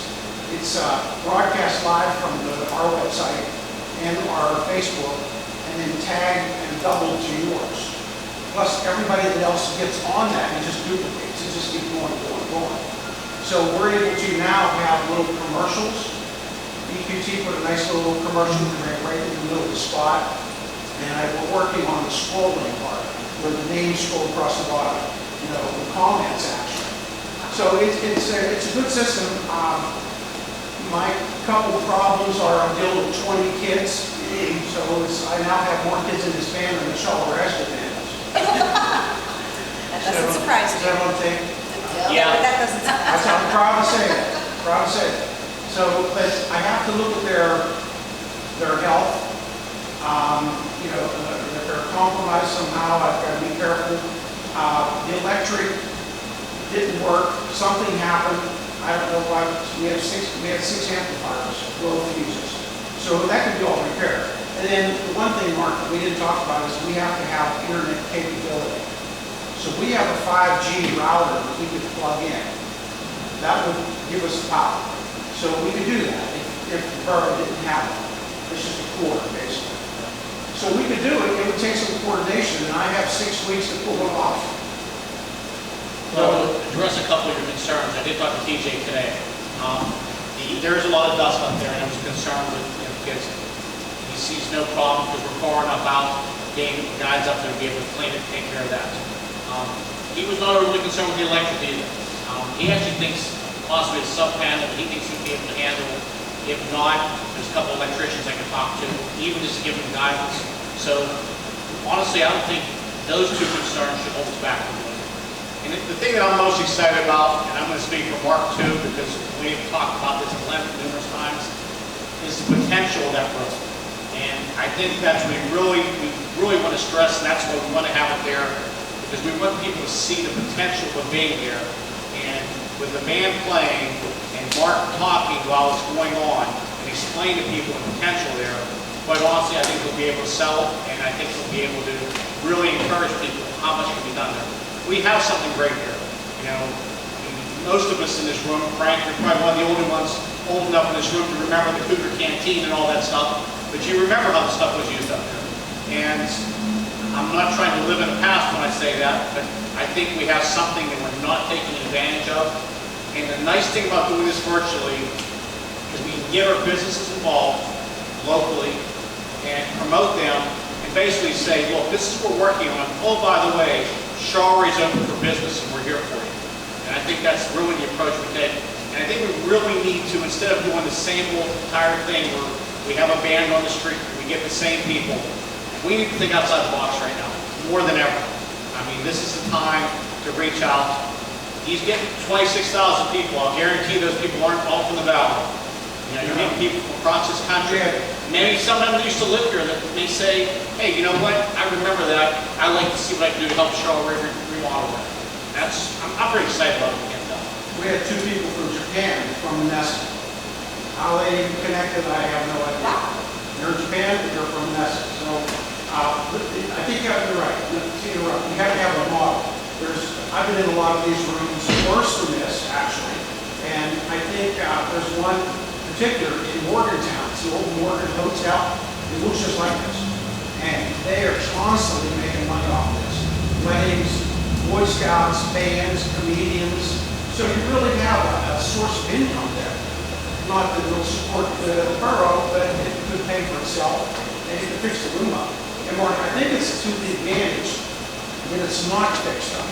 broadcast live from our website and our Facebook, and then tagged and doubled to yours. Plus everybody that else gets on that and just duplicates. It just keeps going. So we're able to now have little commercials. EQT put a nice little commercial right in the middle of the spot, and we're working on the scrolling part, where the names scroll across the bottom, you know, the comments actually. So it's a good system. My couple of problems are I'm dealing with 20 kids, so I now have more kids in this band than the Charleroi band does. That doesn't surprise Is me. that what I'm saying? Yeah. That doesn't surprise me. I'm proud to say that. Proud to say that. So, but I have to look at their health. You know, if they're compromised somehow, I've got to be careful. The electric didn't work. Something happened. I don't know why. We had six amplifiers, low fuses. So that could be all repaired. And then the one thing, Mark, that we didn't talk about is we have to have internet capability. So we have a 5G router that we could plug in. That would give us the power. So we could do that if the borough didn't have it. It's just a quarter, basically. So we could do it. It would take some coordination, and I have 6 weeks to pull it off. Well, to address a couple of your concerns, I did talk to TJ today. There is a lot of dust up there, and I was concerned with, because he sees no problem, because we're far enough out, getting guys up there to be able to clean it, take care of that. He was not overly concerned with the electric either. He actually thinks possibly a sub-panel, he thinks he'd be able to handle. If not, there's a couple of electricians I can talk to, even just to give him guidance. So honestly, I don't think those two concerns should hold us back from doing it. And the thing that I'm most excited about, and I'm going to speak for Mark too, because we've talked about this at length numerous times, is the potential of that road. And I think that's what we really want to stress, and that's why we want to have it there, because we want people to see the potential of being there. And with the band playing and Mark talking while it's going on and explain to people the potential there, quite honestly, I think we'll be able to sell it, and I think we'll be able to really encourage people how much can be done there. We have something great here. Most of us in this room, Frank, you're probably one of the older ones, old enough in this room to remember the Cougar Canteen and all that stuff, but you remember how the stuff was used up there. And I'm not trying to live in the past when I say that, but I think we have something that we're not taking advantage of. And the nice thing about doing this virtually is we can get our businesses involved locally and promote them and basically say, look, this is what we're working on. Oh, by the way, Charleroi is open for business and we're here for you. And I think that's really the approach we take. And I think we really need to, instead of doing the same old entire thing where we have a band on the street, we get the same people, we need to think outside the box right now, more than ever. I mean, this is the time to reach out. He's getting 26,000 people. I'll guarantee those people aren't all from the valley. You're getting people from across this country. Maybe some of them used to live here that may say, hey, you know what? I remember that. I'd like to see what I can do to help Charleroi remodel it. I'm pretty excited about it. We had 2 people from Japan from Nessa. How they connected, I have no idea. They're in Japan, but they're from Nessa. So I think you're right. You have to have a model. I've been in a lot of these rooms worse than this, actually. And I think there's one particular in Morgantown. It's the old Morgan Hotel. It looks just like this. And they are constantly making money off this. Weddings, Boy Scouts, bands, comedians. So you really have a source of income there. Not that it'll support the borough, but it could pay for itself. And you can fix the room up. And Mark, I think it's to the advantage when it's not fixed up.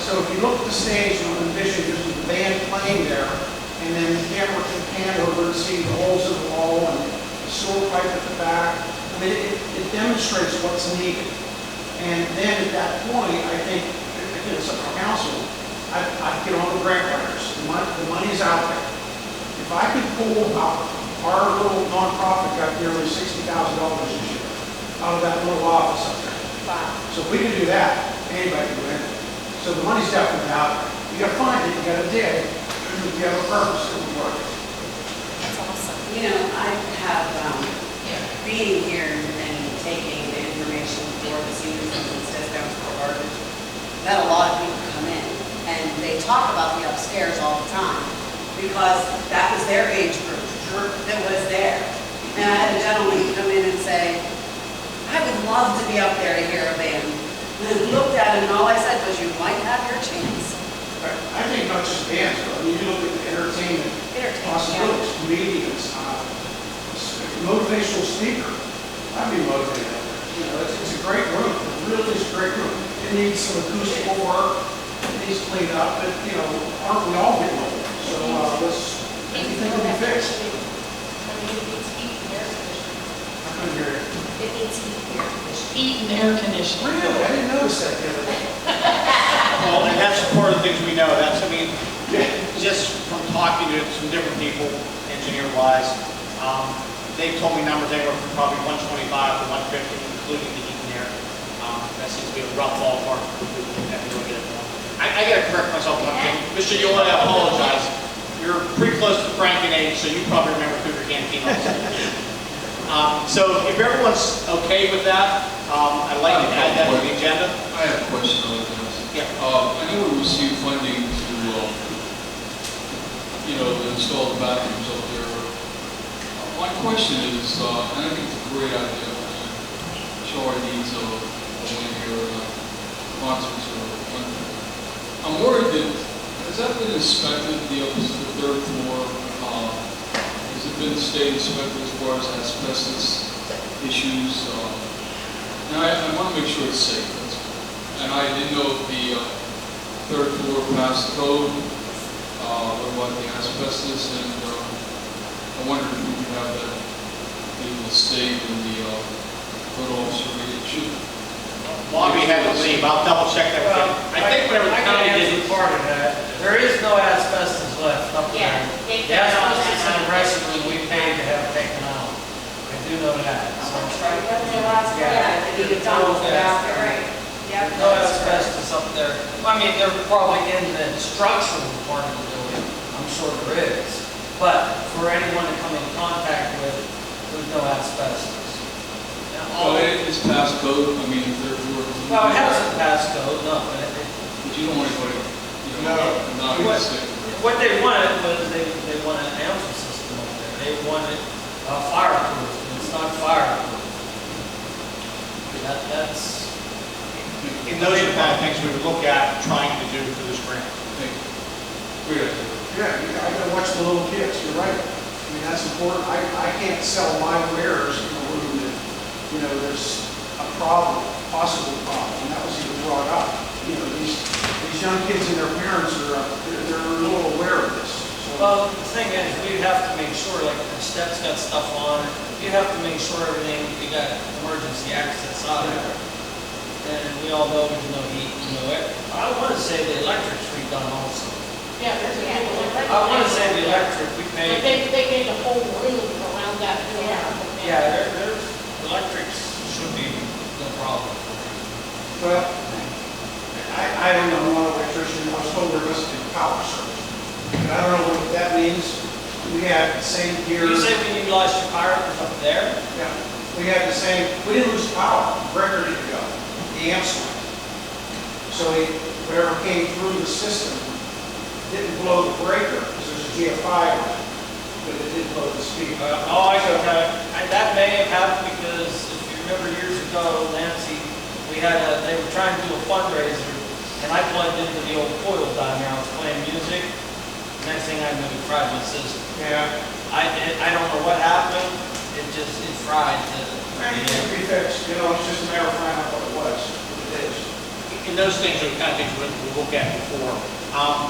So if you look at the stage and envision just the band playing there, and then the camera can pan over and see the holes in the wall and the sewer pipe at the back, I mean, it demonstrates what's needed. And then at that point, I think, again, it's up to council, I'd get on the grant writers. The money's out there. If I could pull out, our little nonprofit got nearly $60,000 this year out of that little office up there. Wow. So if we can do that, anybody can do anything. So the money's definitely out there. You gotta find it, you gotta dig, you have a purpose, it will work. That's awesome. I have, being here and taking the information for the senior citizens discounts for garbage, that a lot of people come in and they talk about the upstairs all the time because that was their age group that was there. And I had a gentleman come in and say, I would love to be up there to hear a band. And I looked at him and all I said was, you might have your chance. I think not just bands, but I mean, you look at the entertainment possibilities, comedians, motivational speaker. I'd be motivated. It's a great room. It really is a great room. It needs some acoustical work. It needs cleaned up, but aren't we all getting old? So everything will be fixed. I mean, it needs heat and air conditioning. I couldn't hear it. It needs heat and air conditioning. Heat and air conditioning. Really? I didn't notice that the other day. Well, and that's part of the things we know. Just from talking to some different people, engineer-wise, they've told me numbers anywhere from probably 125 to 150, including the heat and air. That seems to be a rough ballpark. I got to correct myself one thing. Mr. Yola, I apologize. You're pretty close to Frank in age, so you probably remember Cougar Canteen also. So if everyone's okay with that, I'd like to add that to the agenda. I have a question on this. Yeah. I know we received funding to, install the bathrooms up there. My question is, and I think it's a great idea, car needs when your concerts are under. I'm worried that, has that been inspected, the third floor? Has it been state inspected as far as asbestos issues? And I want to make sure it's safe. And I didn't know if the third floor passed code, what about the asbestos, and I wondered if we could have that in the state and the code officer read it. Should Bobby had to leave, I'll double check that with him. I think whatever the I can county answer did. part of that. There is no asbestos left up there. Yeah, they The put it on asbestos in that. the restroom, we paid to have taken out. I do know that. So, Yeah, you could tell them about it, right? Yep. no asbestos up there. I mean, they're probably in the structural part of the building. I'm sure there is. But for anyone to come in contact with, there's no asbestos. Well, it's past code, I mean, the third floor. Well, it hasn't passed code, no, but But you don't want anybody, not What- sick. what they wanted was they wanted an answer system up there. They wanted fireproof, and it's not fireproof. That's, And those are the kind of things we would look at trying to do for this grant. Great idea. Yeah, I gotta watch the little kids, you're right. I mean, that's important. I can't sell my wares in a room that, you know, there's a problem, possible problem, and that was even brought up. You know, these young kids and their parents are, they're a little aware of this. So, well, the thing is, we have to make sure, like, the steps got stuff on it. You have to make sure everything, you got emergency access out of there. And we all know there's no heat, no air. I want to say the electric's redone also. Yeah, there's a little bit. I want to say the electric, we But paid. they made a whole room around that door. Yeah, there's, electrics should be no problem. well, I don't know, I'm not an electrician, I was told there must be power service. But I don't know what that means. We had the same gear. You say when you lost your power, it was up there? Yeah, we had the same, we didn't lose power, breaker didn't go, the amps went. So whatever came through the system didn't blow the breaker, because there's a GFI on it, but it did blow the speed. Oh, I can tell you, and that may have happened because if you remember years ago, Nancy, they were trying to do a fundraiser, and I plugged into the old coil down here, I was playing music. Next thing I knew, it fried my system. Yeah. I don't know what happened, it fried the. And it can be fixed, you know, it's just a matter of finding out what it was, what it is. And those things are the kind of things we'll look at before.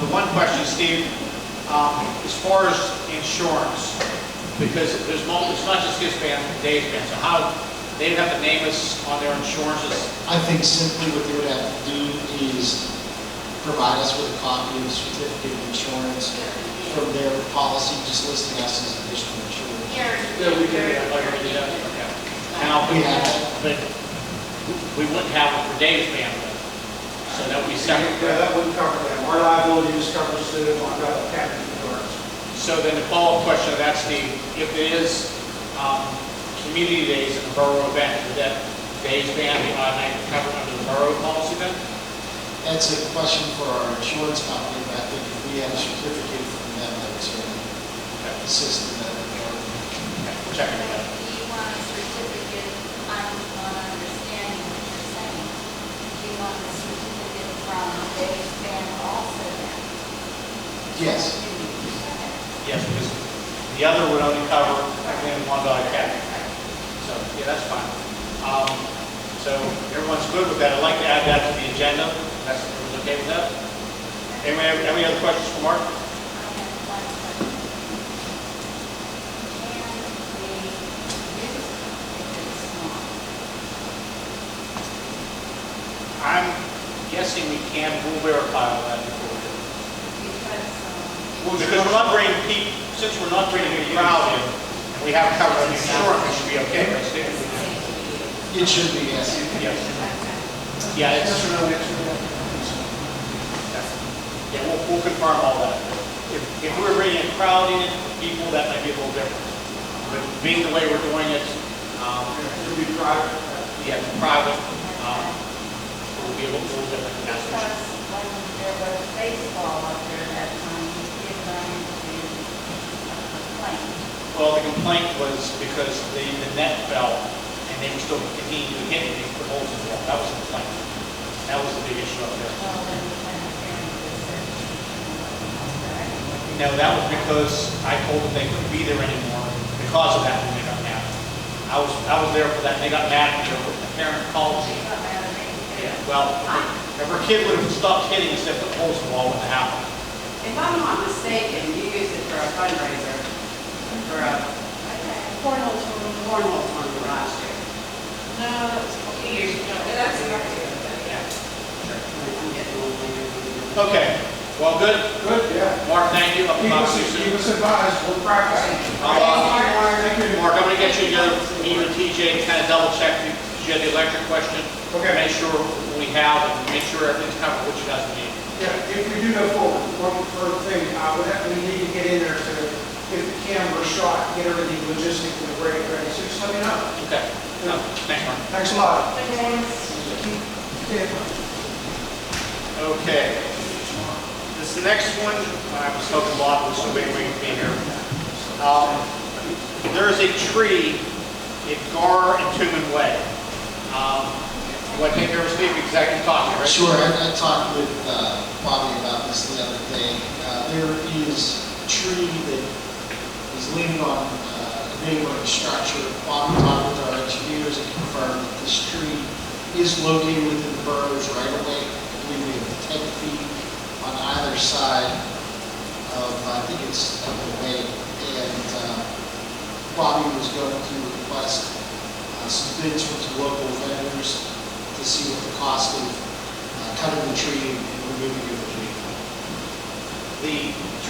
The one question, Steve, as far as insurance, because there's it's not just this band, Dave's band, so how, they'd have to name us on their insurances? I think simply what they would have to do is provide us with a copy of the certificate of insurance from their policy, just listing us as additional insurance. Yeah, we did that, like we did that. Okay. Now, We have it. but we wouldn't have it for Dave's band, though. So that would be separate. Yeah, that wouldn't cover them. Our liability just covers the captain insurance. So then the follow-up question of that, Steve, if it is community days and a borough event, would that Dave's band be automatically covered under the borough policy then? That's a question for our insurance company, but I think if we have a certificate from them, that would certainly assist in that regard. Okay, we're checking it out. Do you want a certificate, I'm not understanding what you're saying. Do you want a certificate from Dave's band also then? Yes. Yes, because the other would only cover everything in $1 cap. So, yeah, that's fine. So everyone's good with that. I'd like to add that to the agenda. That's, everyone's okay with that? Anyone have any other questions for Mark? I have one question. Can we use it if it's small? I'm guessing we can. We'll verify all that before we do it. Well, because we're not bringing people, since we're not bringing a crowd in, and we have covered the insurance, it should be okay, right, Steve? It should be, yes. Yes. Yeah, it's, Yes or no, next to that? yeah, we'll confirm all that. If we're bringing a crowd in, people, that might be a little different. But being the way we're doing it, It'll be private. yeah, it's private, it will be a little different, that's for sure. Because when there was baseball up there that time, you did run into a complaint. Well, the complaint was because the net fell and they would still continue to hit it, they put holes in the wall. That was the complaint. That was the big issue up there. No, that was because I told them they couldn't be there anymore because of that when they got mad. I was there for that, and they got mad because the parent called me. Yeah, well, if her kid would have stopped hitting instead of putting holes in the wall, what would have happened? If I'm not mistaken, you used it for a fundraiser, for a Cornhole tournament. cornhole tournament last year. No, that was a couple of years ago. That's correct. Yeah. I'm getting old now. Okay, well, good. Good, yeah. Mark, thank you. I'll Keep talk to you keep soon. us advised, we're practicing. Thank you, Mark. I'm gonna get you together, you and TJ, to kind of double check, because you had the electric question. Okay. Make sure we have, and make sure everything's covered, what you guys need. Yeah, if we do go forward, one further thing, we need to get in there to get the camera shot, get everything logistically ready, so just let me know. Okay. No, thanks, Mark. Thanks a lot. Yeah. Okay. This next one, I was hoping Bob was so big we could be here. There is a tree at Gar and Tuman Way. What, take care of Steve, exactly talking, right? Sure, I talked with Bobby about this the other day. There is a tree that is leaning on a neighboring structure. Bobby talked with our engineers and confirmed that this tree is located within the borough's right of way. I believe we have 10 feet on either side of, I think it's of the way. And Bobby was going to request some bids from some local vendors to see what the cost of cutting the tree and removing it would be. The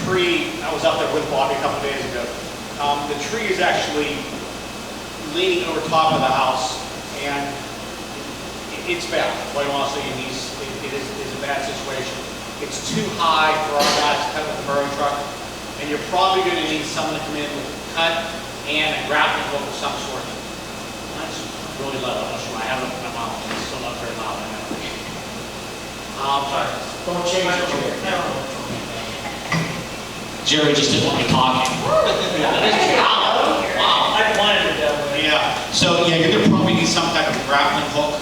tree, I was out there with Bobby a couple of days ago. The tree is actually leaning over top of the house, and it's bad, quite honestly, and it is a bad situation. It's too high for our guys to cut with the burrow truck, and you're probably going to need someone to come in with a cut and a grappling hook of some sort. That's really low, I'm not sure. I haven't put my mouth, it's still not very loud. Don't change it. Jerry just didn't want me talking. Wow. I planted it that way. Yeah, so yeah, you're gonna probably need some type of grappling hook,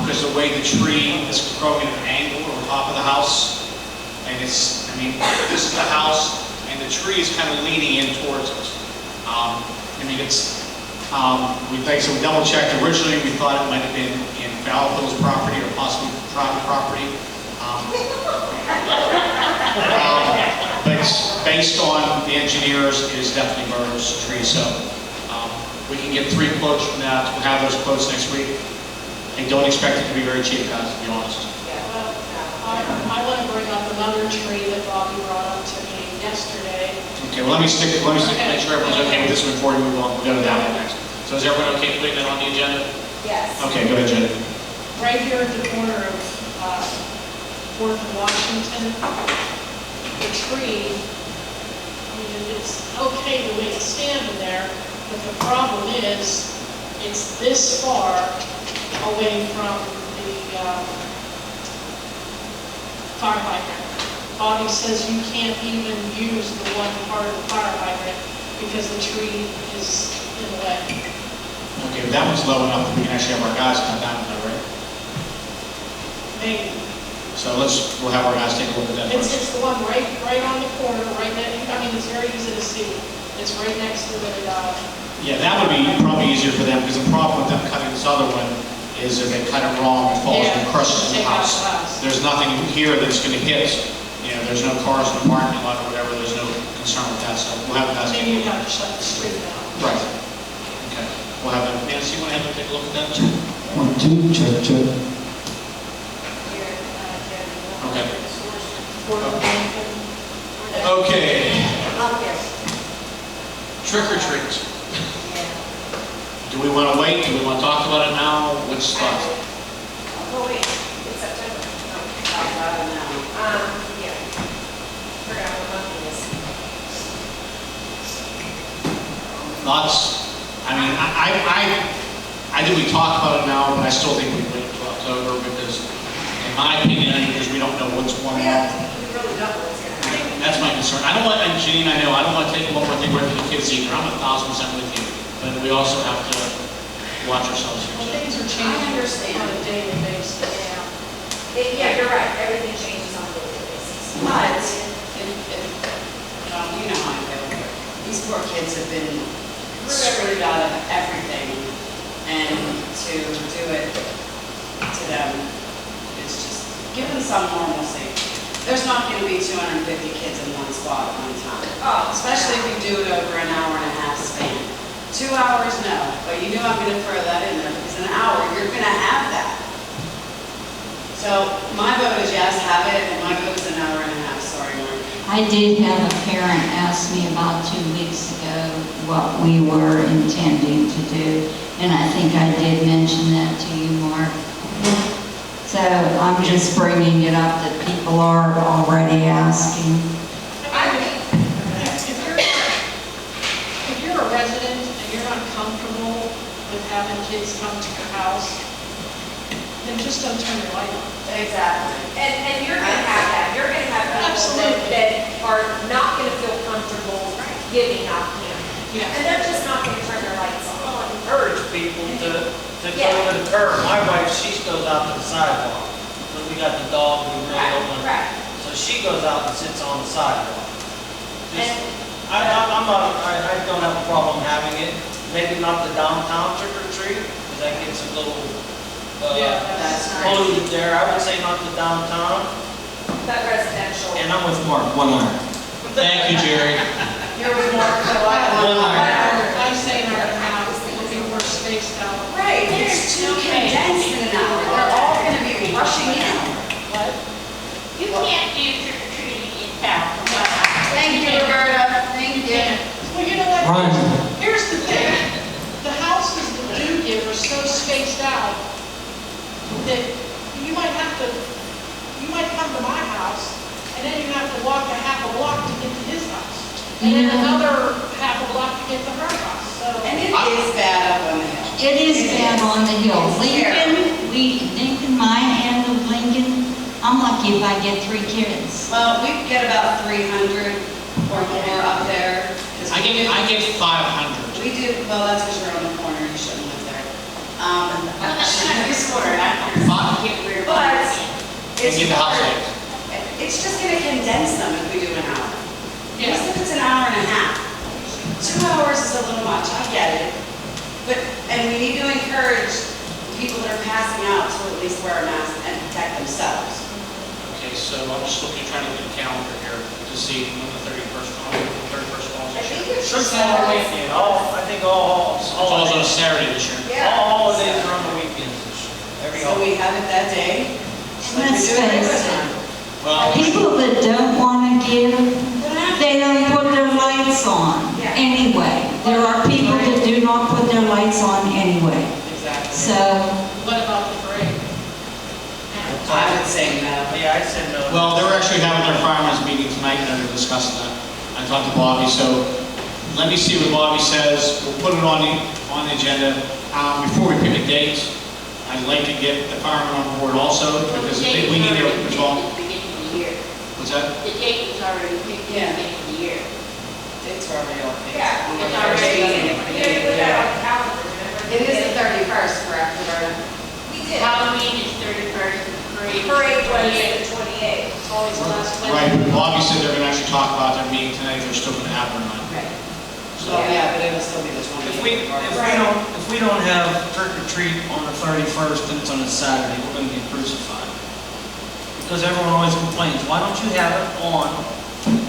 because the way the tree is growing at an angle on top of the house, and it's, I mean, this is the house, and the tree is kind of leaning in towards us. I mean, it's, we double checked. Originally, we thought it might have been in Valville's property or possibly private property. But based on the engineers, it is definitely Burroughs tree. So we can get 3 quotes from that. We'll have those quotes next week. And don't expect it to be very cheap, guys, to be honest. Well, I want to bring up another tree that Bobby brought up to me yesterday. Okay, well, let me stick, make sure everyone's okay with this one before we move on. We'll go to that one next. So is everyone okay putting that on the agenda? Yes. Okay, go ahead, Jen. Right here at the corner of 4th and Washington, the tree, I mean, it's okay the way it's standing there, but the problem is, it's this far away from the fire hydrant. Bobby says you can't even use the one part of the fire hydrant because the tree is in the way. Okay, but that one's low enough that we can actually have our guys cut that one, though, right? Maybe. So we'll have our guys take a look at that It's first. the one right on the corner, right there. I mean, it's very easy to see. It's right next to the, Yeah, that would be probably easier for them, because the problem with them cutting this other one is if they cut it wrong, it falls and crushes the take out house. the house. There's nothing here that's going to hit, you know, there's no cars in the parking lot or whatever, there's no concern with that, so we'll have the guys. Maybe you have to shut the street down. Right. Okay, we'll have them, Nancy, you want to have them take a look at that? 1, 2, check, check. Okay. Okay. Okay, Okay. trick or treat. Do we want to wait? Do we want to talk about it now? Which thoughts? Oh, wait, it's September. Talk about it now. Yeah. Forgot what month it is. Thoughts? I mean, I think we talk about it now, but I still think we wait until October because, in my opinion, because we don't know what's going on. We really don't know what's going to happen. That's my concern. I don't want, and Janine, I know, I don't want to take one more thing away from the kids either. I'm 1,000% with you. But we also have to watch ourselves here. Well, So. things are I changing understand. on a daily basis. Yeah, you're right, everything changes on a daily basis. But, you know how I feel. These poor kids have been screwed out of everything, and to do it to them is just, give them some normalcy. There's not gonna be 250 kids in one spot at one time. Oh, Especially if you do it over an hour and a half span. 2 hours, no, but you knew I'm gonna throw that in there, because an hour, you're gonna have that. So, my vote is yes, have it, and my vote is an hour and a half, sorry, Mark. I did have a parent ask me about 2 weeks ago what we were intending to do, and I think I did mention that to you, Mark. So I'm just bringing it up that people are already asking. If you're a resident and you're not comfortable with having kids come to your house, then just don't turn your light on. Exactly. And you're gonna have that, you're gonna have people Absolutely. that are not gonna feel comfortable giving up, Yeah. and they're just not gonna turn their lights on. Well, I encourage people to go Yeah. to the curb. My wife, she goes out to the sidewalk. When we got the dog, we really don't want. Right. So she goes out and sits on the sidewalk. Just, And- I don't have a problem having it. Maybe not the downtown trick or treat, because that gets a little, Yeah, that's polluted there. I would say not the downtown. That residential. And I'm with Mark, 1 hour. Thank you, Jerry. You're with Mark, so I I'm saying our house, it'll be more spaced out. Right, it's too condensed in an hour. They're all gonna be rushing in. What? You can't do trick or treating in town. Thank you, Roberta. Thank you. Well, you know what? Run. Here's the thing. The houses that do give are so spaced out that you might come to my house, and then you have to walk a half a block to get to his house. And then Yeah. another half a block to get to her house, so. And it is bad up on the hill. It is bad on the hill. It's scary. Lincoln, my end of Lincoln, I'm lucky if I get 3 kids. Well, we get about 300 or more up there. 'cause I get 500. We do, well, that's because you're on the corner, you shouldn't live there. That's not your story, But And it's get the house hard. lights. It's just gonna condense them if we do an hour. Yeah. Even if it's an hour and a half. 2 hours is a little much, I get it. But, and we need to encourage people that are passing out to at least wear a mask and protect themselves. Okay, so I'm just looking, trying to get a calendar here to see when the 31st falls I this think year. it's Should just. fall on the weekend. I think all It falls on a Saturday this year. Yeah. all holidays are on the weekends this year. Every So we holiday. have it that day. just like we Let's do it face every it. time. Well, People that don't want to give, they don't put their lights on Yeah. anyway. There are people that do not put their lights on anyway. Exactly. So, What about the parade? I would say no. Yeah, I said no. well, they're actually having their firemen's meeting tonight, and they're discussing that. I talked to Bobby, so let me see what Bobby says. We'll put it on the agenda. Before we pick a date, I'd like to get the firemen on board also, because we need to resolve. Beginning of the year. What's that? The date was already picked in the beginning of the year. It's already all fixed. Yeah, On the it's first already, meeting. you put that on the calendar, remember? It is the 31st, correct, Roberta? We did. Halloween is 31st, and the parade was the 28th. It's always the last Wednesday. Right, but Bobby said they're gonna actually talk about their meeting tonight, they're still gonna have one. Right. So, yeah, but it'll still be the 28th. If we don't have trick or treat on the 31st and it's on a Saturday, we're gonna get crucified. Because everyone always complains, why don't you have it on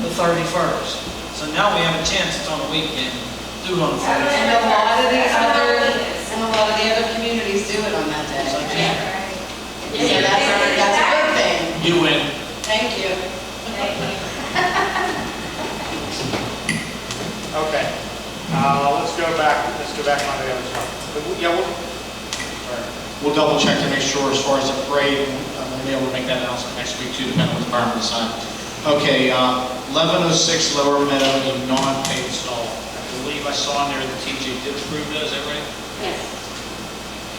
the 31st? So now we have a chance, it's on a weekend, do it on the 31st. And a lot of the other communities do it on that day. So I So can't- that's a good thing. You win. Thank you. Okay, let's go back on the other side. Yeah, we'll double check to make sure as far as the parade, we'll be able to make that announcement next week too, depending on what the department decides. Okay, 1106 Lower Meadow, a non-paid stall. I believe I saw in there that TJ did approve that, is that right? Yes.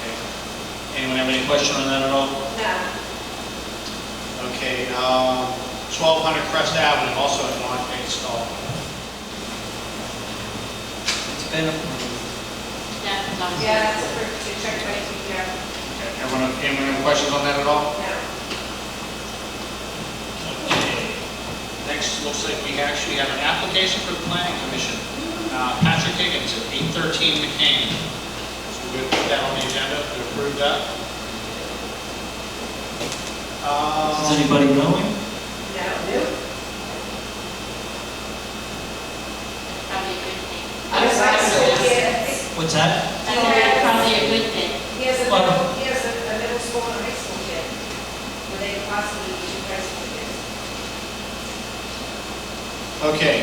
Okay. Anyone have any question on that at all? No. Okay, 1200 Crest Avenue, also a non-paid stall. It's been approved. Yeah, that's approved too. Anyone have questions on that at all? No. Okay. Next, looks like we actually have an application for the planning commission. Patrick Higgins at 813 McCain. So we're going to put that on the agenda to approve that. Is anybody going? No. Probably a good thing. I was like, What's that? That's probably a good thing. he has a a middle school and a high school kid, where they possibly be two high school kids. Okay,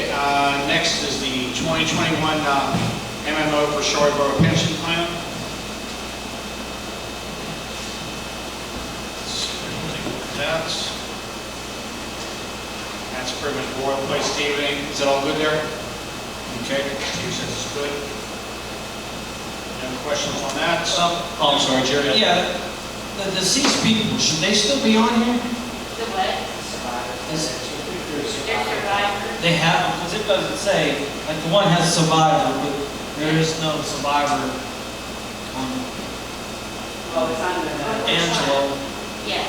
next is the 2021 MMO for Charleroi pension plan. That's pretty much Royal Place Steving. Is that all good there? Okay, Steve says it's good. Any questions on that? I'm sorry, Jerry. Yeah, the deceased people, should they still be on here? The what? Is- They're survivors. They have, because it doesn't say, like the one has survivor, but there is no survivor on Oh, it's on the. Angelo. Yeah.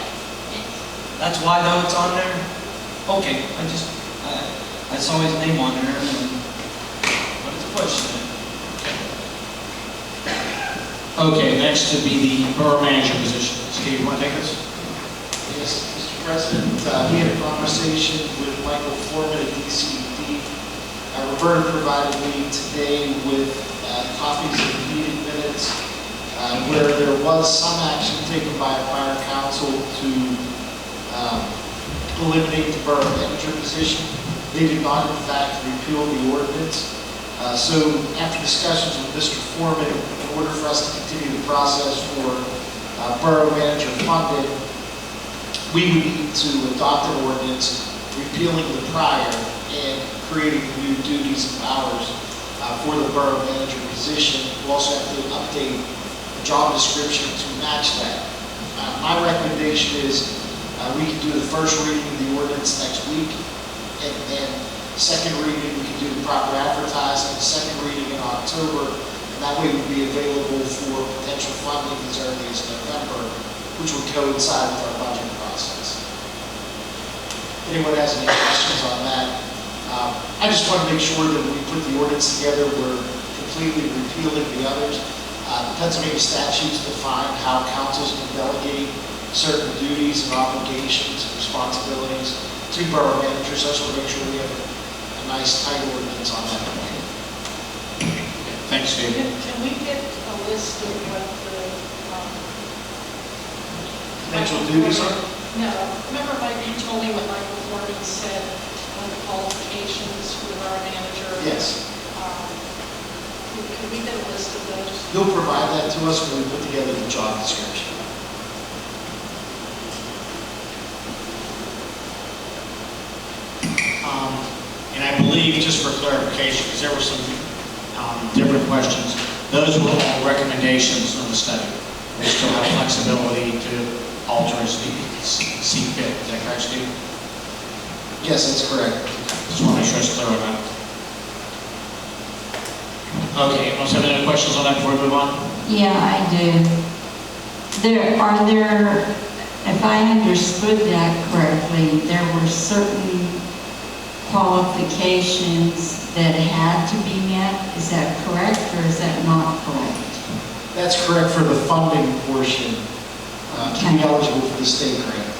That's why though it's on there? Okay, I saw his name on there, and what is the question? Okay, next to be the borough manager position. Steve, you want to take this? Yes, Mr. President, we had a conversation with Michael Foreman at DCD. Roberta provided me today with copies of the meeting minutes where there was some action taken by prior council to eliminate the borough manager position. They did not, in fact, repeal the ordinance. So after discussions with Mr. Foreman, in order for us to continue the process for borough manager funding, we would need to adopt an ordinance repealing the prior and creating new duties and powers for the borough manager position. We'll also have to update the job description to match that. My recommendation is we can do the first reading of the ordinance next week, and then second reading, we can do the proper advertising, second reading in October, and that way we'd be available for potential funding as early as November, which would coincide with our budget process. If anyone has any questions on that, I just want to make sure that when we put the ordinance together, we're completely repealing the others. Pennsylvania statutes define how councils can delegate certain duties and obligations and responsibilities to borough managers. I just want to make sure we have a nice tight ordinance on that point. Thanks, Steve. Can we get a list of what the, Potential duties are? no, remember Mike, you told me what Michael Foreman said on the qualifications for our manager? Yes. Could we get a list of those? He'll provide that to us when we put together the job description. And I believe, just for clarification, because there were some different questions, those were all recommendations of the study. They still have flexibility to alter as see fit. Is that correct, Steve? Yes, that's correct. Just want to make sure it's clear on that. Okay, anyone else have any questions on that before we move on? Yeah, I do. Are there, if I understood that correctly, there were certain qualifications that had to be met? Is that correct, or is that not correct? That's correct for the funding portion to be eligible for the state grant.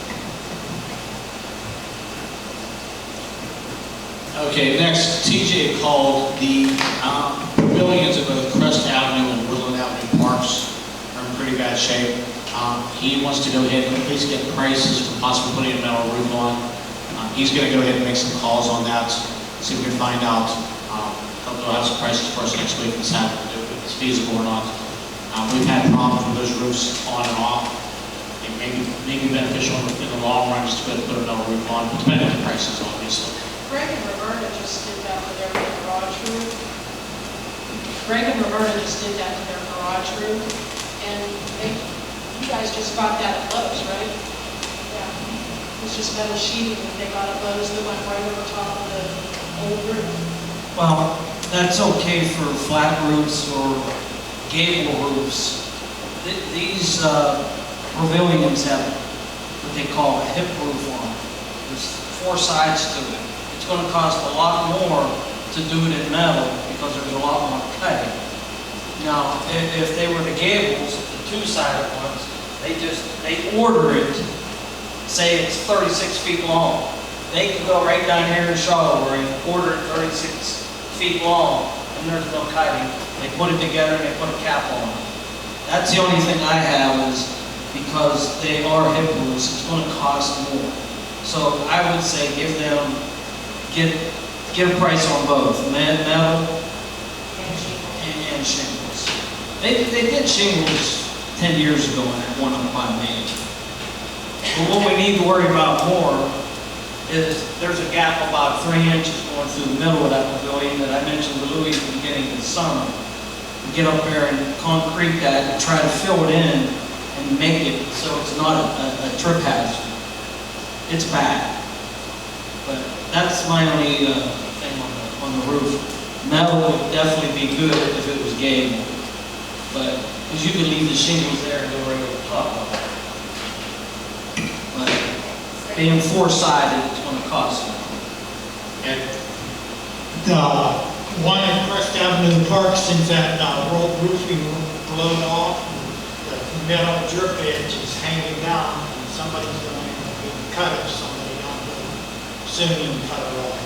Okay, next, TJ called the pavilions of both Crest Avenue and Woodland Avenue parks are in pretty bad shape. He wants to go ahead and at least get prices for possibly putting a metal roof on. He's going to go ahead and make some calls on that, see if we can find out. He'll have some prices for us next week if it's feasible or not. We've had problems with those roofs on and off. It may be beneficial in the long run just to go put a metal roof on, depending on the prices, obviously. Greg and Roberta just did that with their garage roof. Greg and Roberta just did that to their garage roof, and you guys just got that at Lowe's, right? Yeah. It was just metal sheeting that they got at Lowe's that went right over top of the old roof. Well, that's okay for flat roofs or gable roofs. These pavilions have what they call a hip roof on it. There's 4 sides to it. It's gonna cost a lot more to do it in metal because there's a lot more cutting. Now, if they were the gables, the 2-sided ones, they order it, say it's 36 feet long. They can go right down here in Charleroi and order it 36 feet long, and there's no cutting. They put it together and they put a cap on it. That's the only thing I have is because they are hip roofs, it's gonna cost more. So I would say get a price on both, metal and shingles. They did shingles 10 years ago in that one up by me. But what we need to worry about more is there's a gap about 3 inches going through the middle of that pavilion that I mentioned to Louis at the beginning of the summer. We get up there and concrete that and try to fill it in and make it so it's not a trip hazard. It's bad. But that's my only thing on the roof. Metal would definitely be good if it was gable. But, because you could leave the shingles there and go right over the top of it. But being 4-sided, it's going to cost more. And One at Crest Avenue Park, since that roofing blown off, the metal drip edge is hanging down, and somebody's going to cut it, somebody down there soon and cut it off.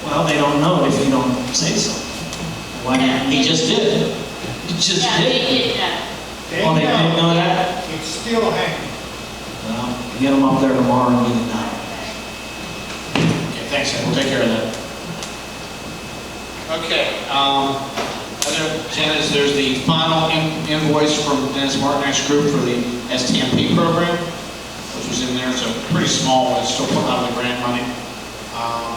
Well, they don't know if you don't say so. Why not? He just did. He just Yeah, did. they did that. Oh, they didn't know that? It's still hanging. Well, get them up there tomorrow and get it done. Okay, thanks, Ed. We'll take care of that. Okay, other agendas, there's the final invoice from Dennis Martinez Group for the STMP program, which was in there. It's a pretty small one, it's still pulling out of the grant money. I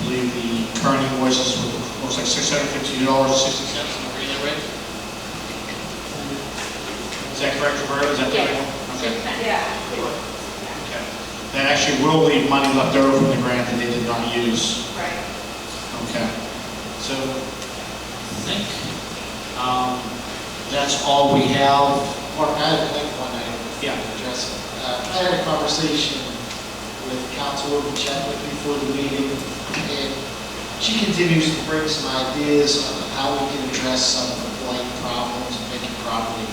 believe the current invoices looks like $652.60 in the relay rate. Is that correct, Roberta? Is that the right one? Okay. Yeah. Okay. That actually will leave money left over from the grant that they did not use. Right. Okay. So, I think that's all we have. Mark, I had one item. Yeah. Address it. I had a conversation with Councilwoman Chadwick before the meeting, and she continues to bring some ideas on how we can address some of the blight problems and vacant property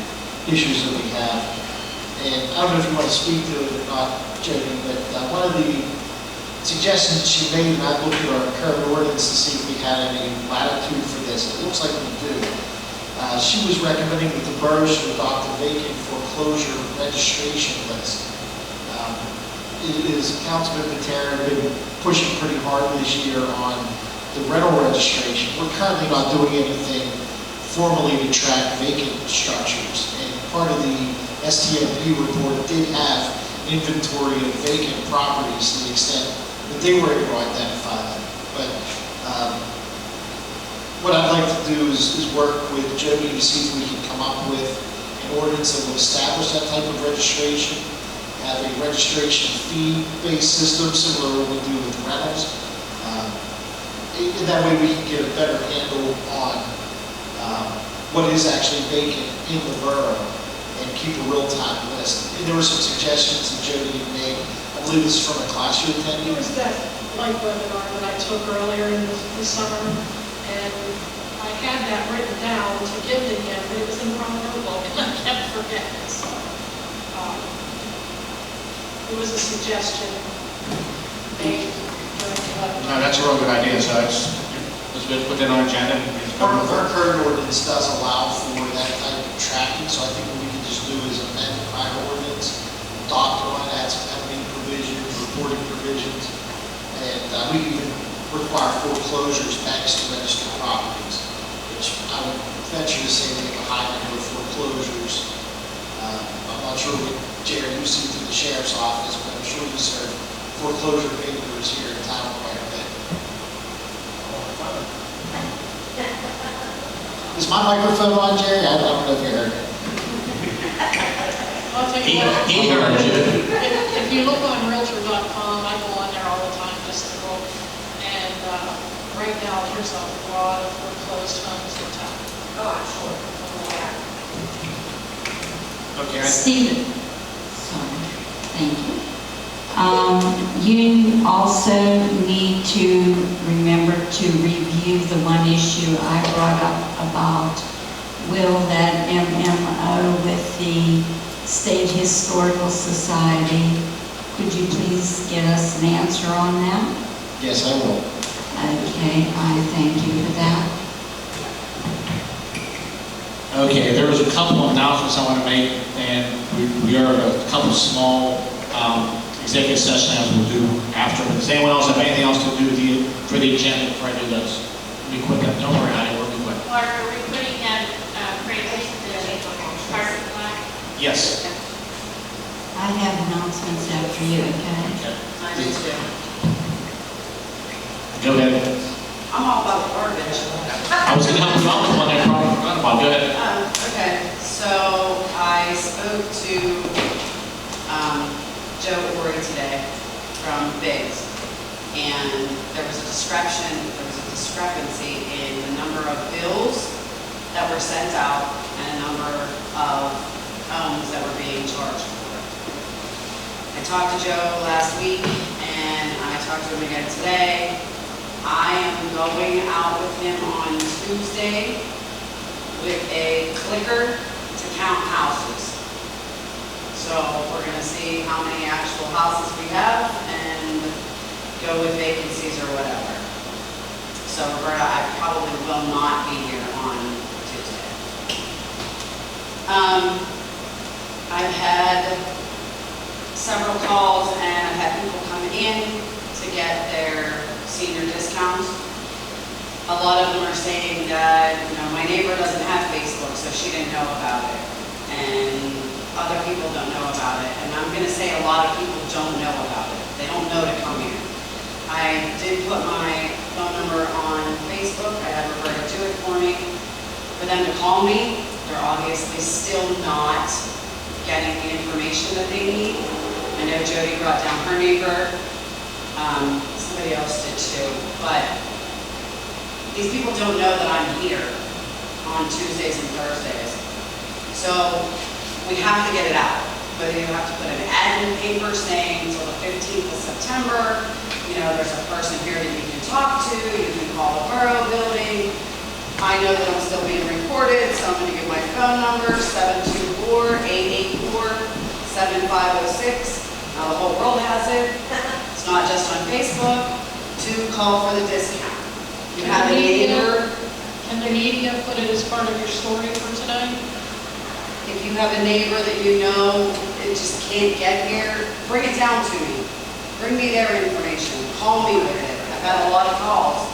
issues that we have. And I don't know if you want to speak to it or not, Jody, but one of the suggestions she made, and I looked at our current ordinance to see if we had any latitude for this. It looks like we do. She was recommending that the borough should adopt a vacant foreclosure registration list. Councilman Matera been pushing pretty hard this year on the rental registration. We're currently not doing anything formally to track vacant structures. And part of the STMP report did have inventory of vacant properties to the extent that they were able to identify them. But what I'd like to do is work with Jody to see if we can come up with an ordinance that will establish that type of registration, have a registration fee-based system similar to what we do with rentals. And that way we can get a better handle on what is actually vacant in the borough and keep a real-time list. And there were some suggestions that Jody had made. I believe this is from a class you attended. It was that light webinar that I took earlier in the summer, and I had that written down to give to him, but it was in front of the book, and I kept forgetting. So it was a suggestion made during the webinar. No, that's a real good idea. So let's put that on our agenda. Our current ordinance does allow for that type of tracking, so I think what we can just do is amend the prior ordinance, adopt one, add some penalty provisions, reporting provisions, and we can even require foreclosures banks to register properties, which I would venture to say make a high number of foreclosures. I'm not sure what, Jared, you see through the sheriff's office, but I'm sure we serve foreclosure papers here in town quite a bit. Is my microphone on, Jerry? I don't know if you heard it. I'll tell you what. He heard you. If you look on Realtor.com, I go on there all the time just to look. And right now, there's a lot of foreclosed homes in town. Oh, I'm sure. Yeah. Okay. Stephen, sorry, thank you. You also need to remember to review the one issue I brought up about will that MMO with the State Historical Society, could you please get us an answer on that? Yes, I will. Okay, I thank you for that. Okay, there was a couple of announcements I want to make, and we are a couple of small executive session as we'll do after. Does anyone else have anything else to do for the agenda before I do this? Be quick, don't worry, I will be quick. Mark, are we putting that presentation to the parking lot? Yes. I have announcements after you, okay? I do too. Go ahead. I'm all about garbage. I was going to help you out with one I probably forgot about. Go ahead. Okay, so I spoke to Joe Ori today from Biggs, and there was a discrepancy in the number of bills that were sent out and a number of homes that were being charged for. I talked to Joe last week, and I talked to him again today. I am going out with him on Tuesday with a clicker to count houses. So we're gonna see how many actual houses we have and go with vacancies or whatever. So Roberta, I probably will not be here on Tuesday. I've had several calls and I've had people come in to get their senior discounts. A lot of them are saying that, my neighbor doesn't have Facebook, so she didn't know about it. And other people don't know about it. And I'm gonna say a lot of people don't know about it. They don't know to come here. I did put my phone number on Facebook. I had Roberta do it for me. For them to call me, they're obviously still not getting the information that they need. I know Jody brought down her neighbor. Somebody else did too. But these people don't know that I'm here on Tuesdays and Thursdays. So we have to get it out. Whether you have to put an ad in the paper saying until the 15th of September, there's a person here that you can talk to, you can call the borough building. I know that I'm still being recorded, so I'm going to give my phone number, 724-884-7506. Now the whole world has it. It's not just on Facebook. To call for the discount. You have a neighbor. Can the media put it as part of your story for today? If you have a neighbor that you know it just can't get here, bring it down to me. Bring me their information. Call me with it. I've had a lot of calls,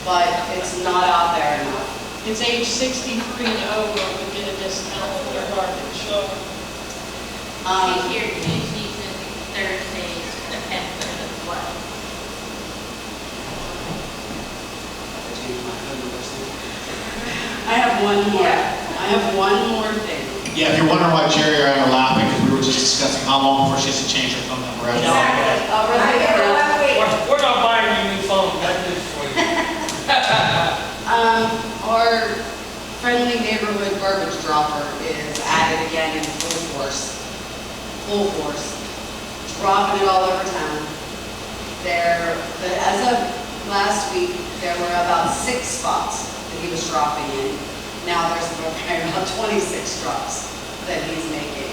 but it's not out there enough. It's age 63 and over would get a discount for their garbage. She's here Tuesdays and Thursdays, the 10th of what? I have one more. I have one more thing. Yeah, if you're wondering why Jerry and I are laughing, because we were just discussing how long before she has to change her phone number. Exactly. We're not buying you a new phone, that's good for you. Our friendly neighborhood garbage dropper is at it again in full force. Full force. Dropping it all over town. As of last week, there were about 6 spots that he was dropping in. Now there's about 26 drops that he's making.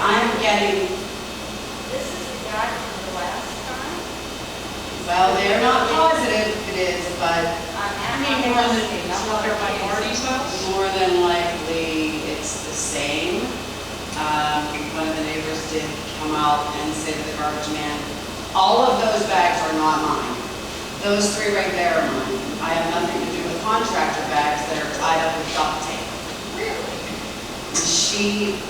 I'm getting. This is the guy from the last time? Well, they're not positive it is, but More than there by Marty's house? more than likely it's the same. One of the neighbors did come out and say to the garbage man, all of those bags are not mine. Those 3 right there are mine. I have nothing to do with contractor bags that are tied up with duct tape. Really? She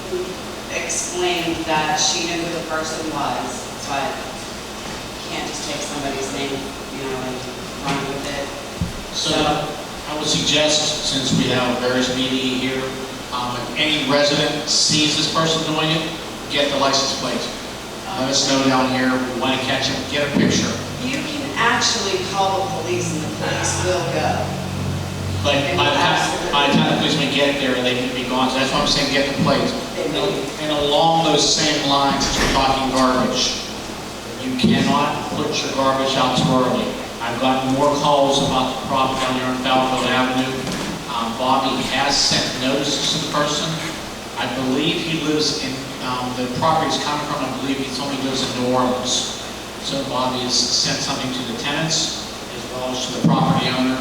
explained that she knew who the person was, but you can't just take somebody's name, and run with it. So I would suggest, since we have various media here, if any resident sees this person doing it, get the license plate. Let us know down here. We want to catch him. Get a picture. You can actually call the police and the police will go. But by the by the time the policemen get there, they can be gone. So that's why I'm saying get the plates. And along those same lines, as you're talking garbage, you cannot put your garbage out too early. I've gotten more calls about the problem down there on Falfield Avenue. Bobby has sent notices to the person. I believe he lives in, the property he's coming from, I believe he told me he lives in New Orleans. So Bobby has sent something to the tenants as well as to the property owner.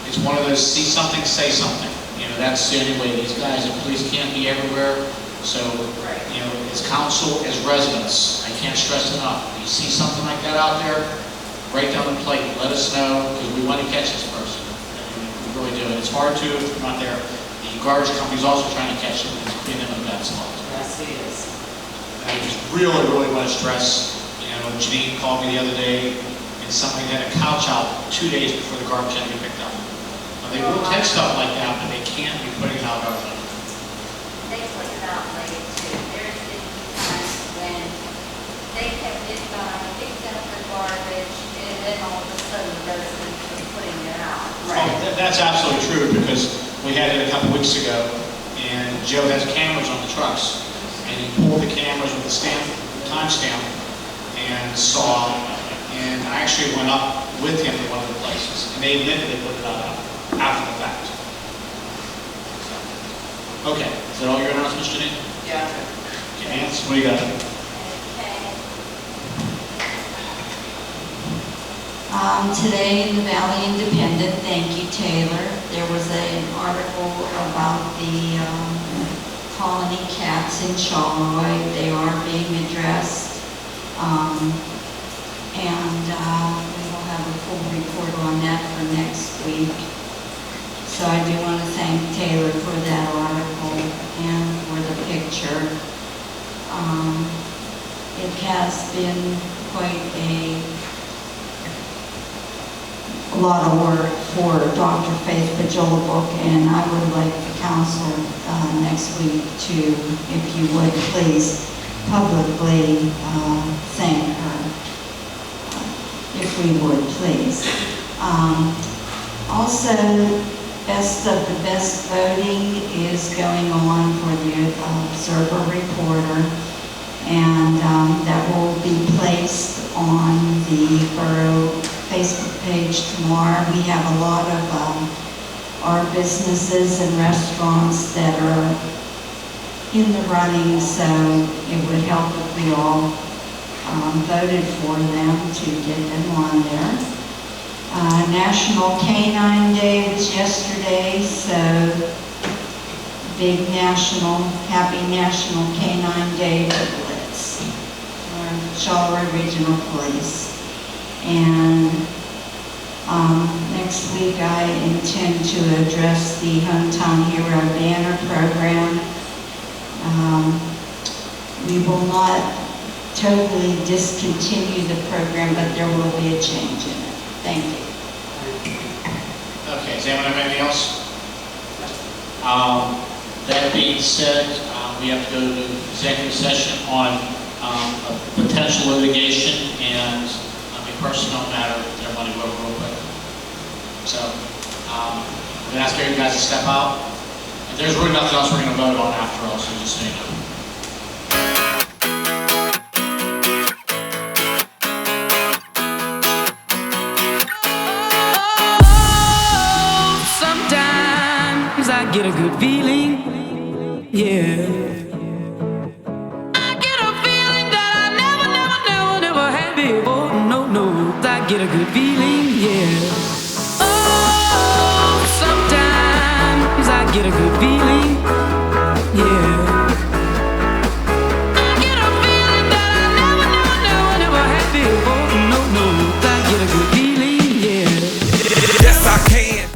It's one of those see something, say something. You know, that's the only way. These guys, the police can't be everywhere. So, you know, as council, as residents, I can't stress enough. If you see something like that out there, write down the plate, let us know, because we want to catch this person. We really do. And it's hard to if you're not there. The garbage company's also trying to catch them and clean them in bad spots. Yes, it is. I just really, really want to stress, you know, Janine called me the other day, and somebody had a couch out 2 days before the garbage had to be picked up. Now, they will take stuff like that, but they can't be putting it out early. They put it out late too. There's been times when they kept it on, picked up the garbage, and then all of a sudden the residents were putting it out. Oh, that's absolutely true, because we had it a couple weeks ago, and Joe has cameras on the trucks, and he pulled the cameras with the timestamp and saw, and I actually went up with him to one of the places, and they admitted they put it out after the fact. So, okay, is that all your announcements, Janine? Yeah. Okay, Nance, what do you got? Today in the Valley Independent, thank you, Taylor, there was an article about the colony cats in Charleroi. They are being addressed. And we will have a full report on that for next week. So I do want to thank Taylor for that article and for the picture. It has been quite a lot of work for Dr. Faith Pajolabuk, and I would like the council next week to, if you would please, publicly thank her. If we would, please. Also, Best of the Best voting is going on for the Observer Reporter, and that will be placed on the borough Facebook page tomorrow. We have a lot of our businesses and restaurants that are in the running, so it would help if we all voted for them to get them on there. National Canine Day was yesterday, so big happy National Canine Day to Blitz, Charleroi Regional Police. And next week I intend to address the Hometown Hero Banner program. We will not totally discontinue the program, but there will be a change in it. Thank you. Okay, does anyone have anything else? That being said, we have to go to executive session on a potential litigation and a personnel matter. I want to go over real quick. So, I'm going to ask you guys to step out. And there's really nothing else we're going to vote on after all, so just so you know. I get a good feeling, yeah. I get a feeling that I never had before. No, I get a good feeling, yeah. Oh, sometimes I get a good feeling.